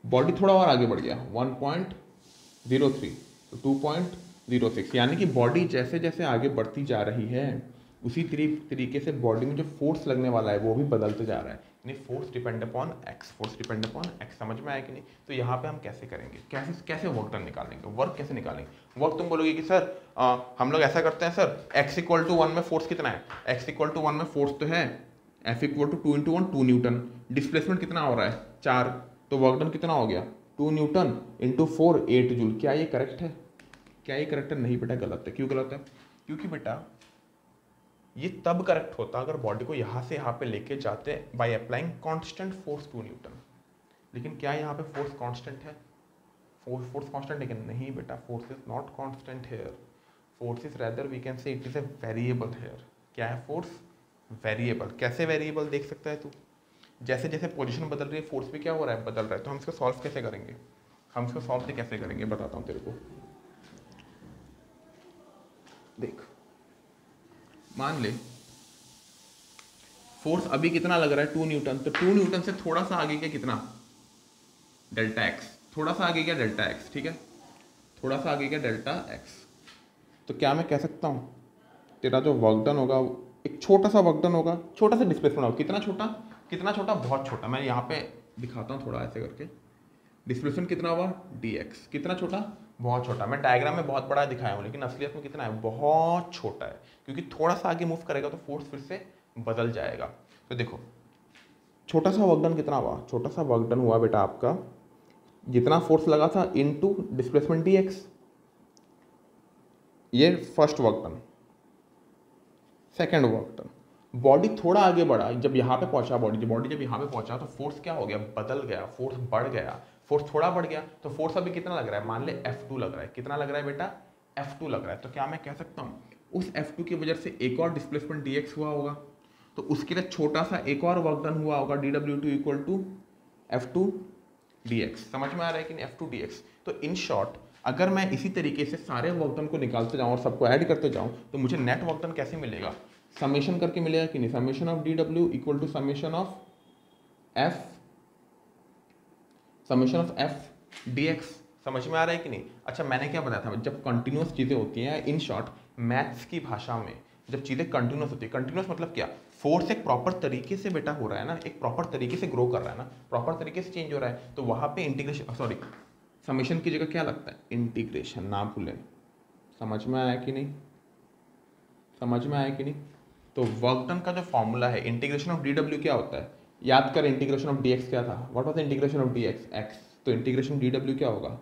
बॉडी थोड़ा और आगे बढ़ गया 1.03, तो 2.06। यानी कि बॉडी जैसे जैसे आगे बढ़ती जा रही है उसी तरीके से बॉडी में जो फोर्स लगने वाला है वो भी बदलते जा रहा है। यानी force depend upon x, force depend upon x. समझ में आया कि नहीं? तो यहाँ पे हम कैसे करेंगे, कैसे वर्क डन निकालेंगे, वर्क कैसे निकालेंगे? वर्क तुम बोलोगे कि सर हम लोग ऐसा करते हैं सर, x इक्वल टू 1 में फोर्स कितना है? x इक्वल टू 1 में फोर्स तो है F equal to 2 into 1 2 newton. Displacement कितना हो रहा है? 4, तो वर्क डन कितना हो गया? 2 न्यूटन इंटू 4 8 जूल। क्या ये करेक्ट है? क्या ये करेक्ट है? नहीं बेटा, गलत है। क्यों गलत है? क्योंकि बेटा ये तब करेक्ट होता अगर बॉडी को यहाँ से यहाँ पे लेके जाते by applying constant force 2 newton. लेकिन क्या यहाँ पे फोर्स कांस्टेंट है? फोर्स कांस्टेंट है कि नहीं बेटा, force is not constant here, force is rather we can say it is a variable here. क्या है फोर्स? वेरिएबल। कैसे वेरिएबल देख सकता है तू? जैसे जैसे पोजीशन बदल रही है फोर्स भी क्या हो रहा है? बदल रहा है। तो हम इसको सॉल्व कैसे करेंगे? हम इसको सॉल्व कैसे करेंगे बताता हूँ तेरे को। देख, मान ले फोर्स अभी कितना लग रहा है? 2 न्यूटन। तो 2 न्यूटन से थोड़ा सा आगे क्या कितना? Delta x. थोड़ा सा आगे क्या? Delta x. ठीक है, थोड़ा सा आगे क्या? Delta x. तो क्या मैं कह सकता हूँ तेरा जो वर्क डन होगा एक छोटा सा वर्क डन होगा, छोटा सा डिस्प्लेसमेंट होगा। कितना छोटा? कितना छोटा? बहुत छोटा। मैं यहाँ पे दिखाता हूँ थोड़ा ऐसे करके। डिस्प्लेसमेंट कितना हुआ? dx। कितना छोटा? बहुत छोटा। मैं डायग्राम में बहुत बड़ा दिखाया हूँ लेकिन असलियत में कितना है? बहुत छोटा है, क्योंकि थोड़ा सा आगे मूव करेगा तो फोर्स फिर से बदल जाएगा। तो देखो छोटा सा वर्क डन कितना हुआ? छोटा सा वर्क डन हुआ बेटा आपका जितना फोर्स लगा था इनटू डिस्प्लेसमेंट dx। ये first work done. Second work done, body थोड़ा आगे बढ़ा, जब यहाँ पे पहुंचा बॉडी जब यहाँ पे पहुंचा तो फोर्स क्या हो गया? बदल गया, फोर्स बढ़ गया। फोर्स थोड़ा बढ़ गया तो फोर्स अभी कितना लग रहा है? मान ले F2 लग रहा है। कितना लग रहा है बेटा? F2 लग रहा है। तो क्या मैं कह सकता हूँ उस F2 की वजह से एक और डिस्प्लेसमेंट dx हुआ होगा, तो उसके लिए छोटा सा एक और वर्क डन हुआ होगा dw2 equal to F2 dx। समझ में आ रहा है कि नहीं? F2 dx। तो इन शॉर्ट अगर मैं इसी तरीके से सारे वर्क डन को निकालते जाऊँ और सबको ऐड करते जाऊँ तो मुझे नेट वर्क डन कैसे मिलेगा? समेशन करके मिलेगा कि नहीं? Summation of dw equal to summation of f dx। समझ में आ रहा है कि नहीं? अच्छा, मैंने क्या बताया था? जब कंटिन्यूअस चीज़ें होती हैं, इन शॉर्ट मैथ्स की भाषा में जब चीज़ें कंटिन्यूअस होती है, कंटिन्यूअस मतलब क्या? फोर्स एक प्रॉपर तरीके से बेटा हो रहा है ना, एक प्रॉपर तरीके से ग्रो कर रहा है ना, प्रॉपर तरीके से चेंज हो रहा है, तो वहाँ पे इंटीग्रेशन सॉरी समेशन की जगह क्या लगता है? इंटीग्रेशन। ना भूलें। समझ में आया कि नहीं? समझ में आया कि नहीं? तो वर्क डन का जो फॉर्मूला है इंटीग्रेशन ऑफ dw क्या होता है? याद कर, इंटीग्रेशन ऑफ dx क्या था? What was the integration of dx? x। तो इंटीग्रेशन dw क्या होगा?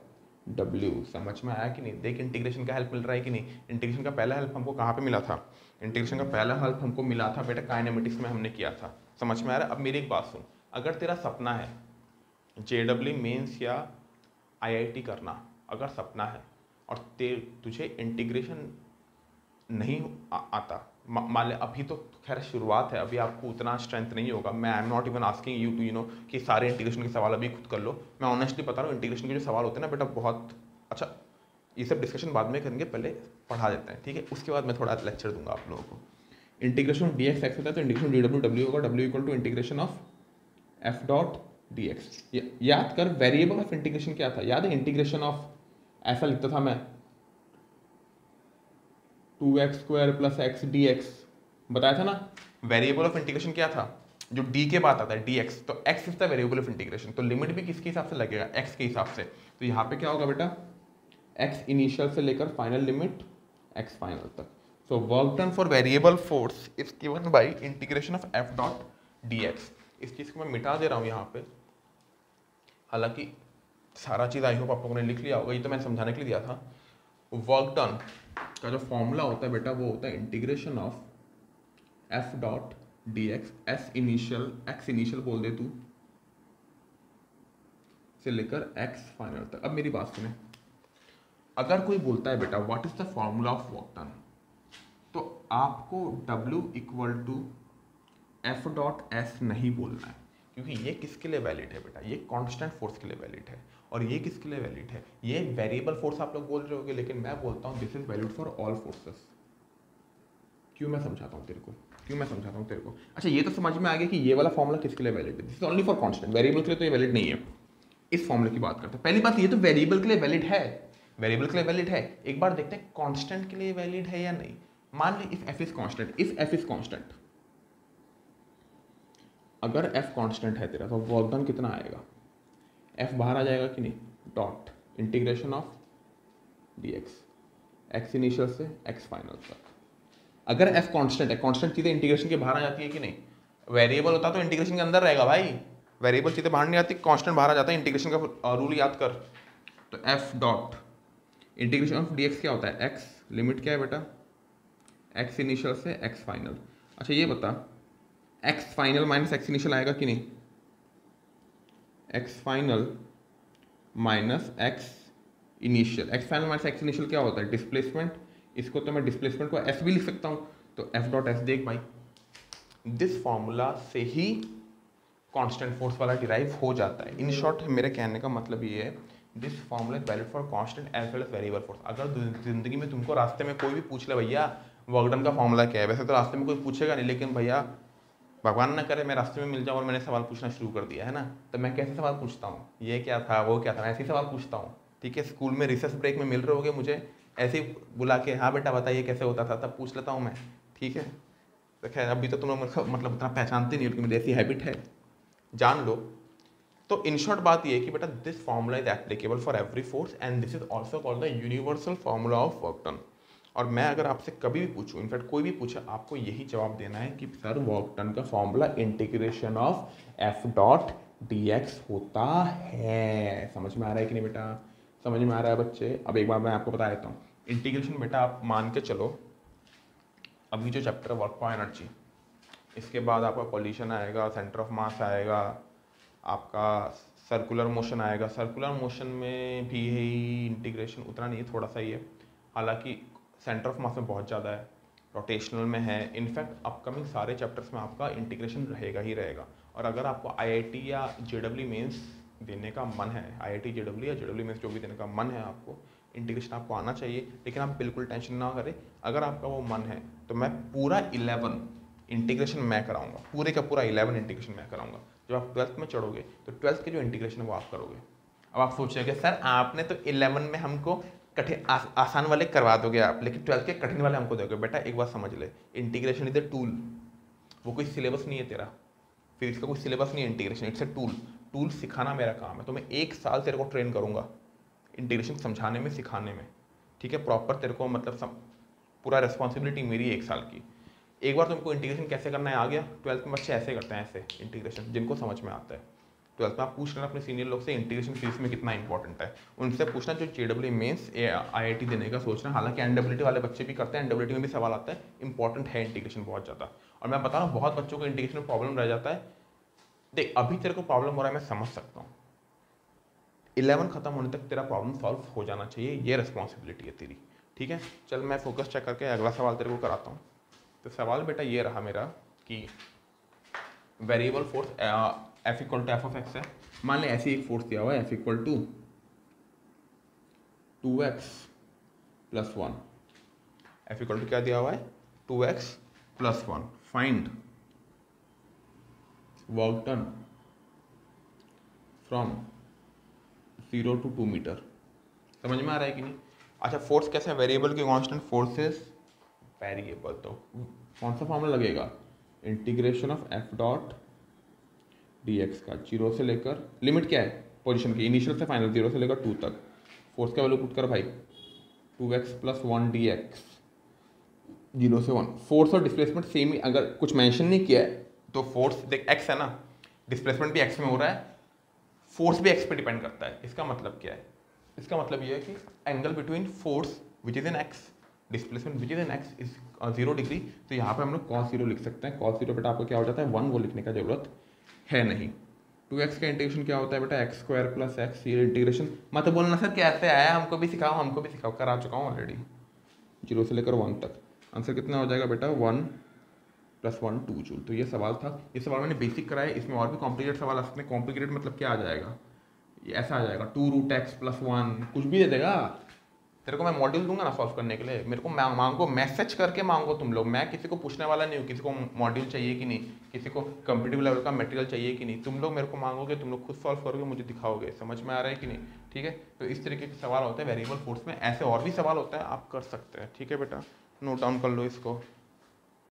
w। समझ में आया कि नहीं? देख इंटीग्रेशन का हेल्प मिल रहा है कि नहीं? इंटीग्रेशन का पहला हेल्प हमको कहाँ पे मिला था? इंटीग्रेशन का पहला हेल्प हमको मिला था बेटा काइनेमेटिक्स में, हमने किया था। समझ में आ रहा है? अब मेरी एक बात सुन, अगर तेरा सपना है JEE मेंस या IIT करना, अगर सपना है और तुझे इंटीग्रेशन नहीं आता, मान ले अभी तो खैर शुरुआत है, अभी आपको उतना स्ट्रेंथ नहीं होगा। मैं I am not even asking you to कि सारे इंटीग्रेशन के सवाल अभी खुद कर लो। मैं ऑनेस्टली बता रहा हूँ, इंटीग्रेशन के जो सवाल होते हैं ना बेटा बहुत अच्छा, ये सब डिस्कशन बाद में करेंगे, पहले पढ़ा देते हैं, ठीक है? उसके बाद मैं थोड़ा लेक्चर दूंगा आप लोगों को। इंटीग्रेशन dx एक्स होता है तो इंटीग्रेशन dw w होगा, w equal to integration of f dot dx। याद कर वेरिएबल ऑफ इंटीग्रेशन क्या था? याद है? इंटीग्रेशन ऑफ ऐसा लिखता था मैं 2x² प्लस x dx, बताया था ना? वेरिएबल ऑफ इंटीग्रेशन क्या था? जो d के बाद आता है dx, तो x is the variable of integration. तो लिमिट भी किसके हिसाब से लगेगा? x के हिसाब से। तो यहाँ पे क्या होगा बेटा? x इनिशियल से लेकर फाइनल लिमिट x फाइनल तक। So work done for variable force is given by integration of f dot dx। इस चीज़ को मैं मिटा दे रहा हूँ यहाँ पे, हालांकि सारा चीज़ आई होप आप लोगों ने लिख लिया होगा, ये तो मैं समझाने के लिए दिया था। वर्क डन का जो फॉर्मूला होता है बेटा वो होता है integration of f dot dx, x initial बोल दे तू, से लेकर x फाइनल तक। अब मेरी बात सुने, अगर कोई बोलता है बेटा what is the formula of work done, तो आपको w equal to f dot s नहीं बोलना है, क्योंकि ये किसके लिए वैलिड है बेटा? ये कांस्टेंट फोर्स के लिए वैलिड है। और ये किसके लिए वैलिड है? ये वेरिएबल फोर्स आप लोग बोल रहे होगे, लेकिन मैं बोलता हूँ this is valid for all forces. क्यों मैं समझाता हूँ तेरे को? अच्छा, ये तो समझ में आ गया कि ये वाला फॉर्मूला किसके लिए वैलिड है? This is only for constant, variable के लिए तो ये वैलिड नहीं है। इस फॉर्मूले की बात करते हैं। पहली बात, ये तो वेरिएबल के लिए वैलिड है, एक बार देखते हैं कांस्टेंट के लिए वैलिड है या नहीं। मान ली इफ f इज कांस्टेंट, अगर f कांस्टेंट है तेरा तो वर्क डन कितना आएगा? f बाहर आ जाएगा कि नहीं? Dot integration of dx, x initial से x फाइनल तक। अगर f कांस्टेंट है, कांस्टेंट चीज़ें इंटीग्रेशन के बाहर आ जाती है कि नहीं? वेरिएबल होता तो इंटीग्रेशन के अंदर रहेगा भाई, वेरिएबल चीज़ें बाहर नहीं आती, कांस्टेंट बाहर आ जाता है। इंटीग्रेशन का रूल याद कर, तो f dot integration of dx क्या होता है? x लिमिट क्या है बेटा? एक्स इनिशियल से एक्स फाइनल। अच्छा ये बता, x final minus x initial आएगा कि नहीं? X final minus x initial, x final minus x initial क्या होता है? डिस्प्लेसमेंट। इसको तो मैं डिस्प्लेसमेंट को एस भी लिख सकता हूँ, तो एफ डॉट एस। देख भाई, दिस फॉर्मूला से ही कांस्टेंट फोर्स वाला डिराइव हो जाता है। इन शॉर्ट मेरे कहने का मतलब ये है, this formula is valid for constant as well as variable force. अगर जिंदगी में तुमको रास्ते में कोई भी पूछ ले भैया वर्क डन का फॉर्मूला क्या है, वैसे तो रास्ते में कोई पूछेगा नहीं, लेकिन भैया भगवान ना करे मैं रास्ते में मिल जाऊँ और मैंने सवाल पूछना शुरू कर दिया है ना, तो मैं कैसे सवाल पूछता हूँ, ये क्या था वो क्या था, मैं ऐसे ही सवाल पूछता हूँ। ठीक है, स्कूल में रिसेस ब्रेक में मिल रहे होगे मुझे, ऐसे ही बुला के हाँ बेटा बताइए कैसे होता था, तब पूछ लेता हूँ मैं। ठीक है, तो खैर अभी तो तुम लोग मतलब उतना पहचानते नहीं हो, लेकिन मेरी ऐसी हैबिट है, जान लो। तो इन शॉर्ट बात ये है कि बेटा this formula is applicable for every force and this is also called the universal formula of work done. और मैं अगर आपसे कभी भी पूछूं, इनफैक्ट कोई भी पूछे, आपको यही जवाब देना है कि सर वर्क डन का formula integration of F dot D x होता है। समझ में आ रहा है कि नहीं बेटा? समझ में आ रहा है बच्चे? अब एक बार मैं आपको बता देता हूँ इंटीग्रेशन। बेटा आप मान के चलो, अभी जो चैप्टर वर्क फॉर एनर्जी, इसके बाद आपका पॉल्यूशन आएगा, सेंटर ऑफ मास आएगा, आपका सर्कुलर मोशन आएगा। सर्कुलर मोशन में भी इंटीग्रेशन उतना नहीं है, थोड़ा सा ही है, हालांकि सेंटर ऑफ मास में बहुत ज़्यादा है, रोटेशनल में है। इनफैक्ट अपकमिंग सारे चैप्टर्स में आपका इंटीग्रेशन रहेगा ही रहेगा। और अगर आपको आईआईटी या जेडब्ल्यू मेंस देने का मन है, आईआईटी जेडब्ल्यू या जेडब्ल्यू मेंस जो भी देने का मन है आपको, इंटीग्रेशन आपको आना चाहिए। लेकिन आप बिल्कुल टेंशन ना करें, अगर आपका वो मन है तो मैं पूरा 11 इंटीग्रेशन मैं कराऊंगा, पूरे का पूरा 11 इंटीग्रेशन मैं कराऊंगा। जब आप 12th में चढ़ोगे तो 12th के जो इंटीग्रेशन है वो आप करोगे। अब आप सोचेंगे सर आपने तो 11 में हमको कठिन आसान वाले करवा दोगे आप, लेकिन 12th के कठिन वाले हमको दोगे। बेटा एक बात समझ ले, इंटीग्रेशन इज अ टूल, वो कोई सिलेबस नहीं है तेरा, फिर इसका कोई सिलेबस नहीं है integration, it's a tool. Tool सिखाना मेरा काम है, तो मैं 1 साल तेरे को ट्रेन करूंगा इंटीग्रेशन समझाने में, सिखाने में। ठीक है, प्रॉपर तेरे को मतलब पूरा रिस्पॉन्सिबिलिटी मेरी 1 साल की। एक बार तुमको इंटीग्रेशन कैसे करना है आ गया, 12th में बच्चे ऐसे करते हैं, ऐसे इंटीग्रेशन जिनको समझ में आता है। 12th में आप पूछ लेना अपने सीनियर लोग से इंटीग्रेशन फिजिक्स में कितना इंपॉर्टेंट है, उनसे पूछना जो जेडब्ल्यू मेंस आईआईटी देने का सोचना। हालांकि एनडब्ल्यूटी वाले बच्चे भी करते हैं, एनडब्ल्यूटी में भी सवाल आता है, इंपॉर्टेंट है इंटीग्रेशन बहुत ज़्यादा। और मैं बता रहा हूँ बहुत बच्चों को इंटीग्रेशन में प्रॉब्लम रह जाता है। देख अभी तेरे को प्रॉब्लम हो रहा है, मैं समझ सकता हूँ, 11 खत्म होने तक तेरा प्रॉब्लम सॉल्व हो जाना चाहिए, ये रिस्पॉन्सिबिलिटी है तेरी। ठीक है, चल मैं फोकस चेक करके अगला सवाल तेरे को कराता हूँ। तो सवाल बेटा ये रहा मेरा कि variable force F equal to F of x है। मान ले ऐसी एक फोर्स दिया हुआ है F equal to 2x plus 1। F equal to क्या दिया हुआ है? 2x plus 1। Find work done from 0 to 2 metre. समझ में आ रहा है कि नहीं? अच्छा फोर्स कैसे है? वेरिएबल की कांस्टेंट फोर्सेस वेरिएबल, तो कौन सा फॉर्मूला लगेगा? Integration of F dot D x का 0 से लेकर, लिमिट क्या है पोजीशन की, इनिशियल से फाइनल 0 से लेकर 2 तक। फोर्स का वैल्यू पुट कर भाई, 2x प्लस 1 डी एक्स 0 से 1। फोर्स और डिस्प्लेसमेंट सेम ही, अगर कुछ मेंशन नहीं किया है तो फोर्स देख x है ना, डिस्प्लेसमेंट भी x में हो रहा है, फोर्स भी x पे डिपेंड करता है। इसका मतलब क्या है? इसका मतलब ये है कि angle between force which is in x, displacement which is in x is 0 degree. तो यहाँ पे हम लोग cos 0 लिख सकते हैं। cos 0 बेटा आपको क्या हो जाता है 1, वो लिखने का जरूरत है नहीं। 2x का इंटीग्रेशन क्या होता है बेटा? X square plus x. ये इंटीग्रेशन मत बोलना सर कैसे आया, हमको भी सिखाओ, हमको भी सिखाओ, करा चुका हूँ ऑलरेडी। 0 से लेकर 1 तक आंसर कितना हो जाएगा बेटा? 1 प्लस 1 2 जूल। तो ये सवाल था, ये सवाल मैंने बेसिक कराया, इसमें और भी कॉम्प्लिकेटेड सवाल आ सकते हैं। कॉम्प्लिकेटेड मतलब क्या आ जाएगा? ये ऐसा आ जाएगा 2 रूट एक्स प्लस 1, कुछ भी दे देगा तेरे को। मैं मॉड्यूल दूंगा ना सॉल्व करने के लिए, मेरे को मांगो, मैसेज करके मांगो तुम लोग। मैं किसी को पूछने वाला नहीं हूँ किसी को मॉड्यूल चाहिए कि नहीं, किसी को कम्पिटिटिव लेवल का मटेरियल चाहिए कि नहीं। तुम लोग मेरे को मांगोगे, तुम लोग खुद सॉल्व करोगे, मुझे दिखाओगे। समझ में आ रहा है कि नहीं? ठीक है, तो इस तरीके के सवाल होते हैं वेरिएबल फोर्स में। ऐसे और भी सवाल होता है, आप कर सकते हैं। ठीक है बेटा, नोट डाउन कर लो इसको।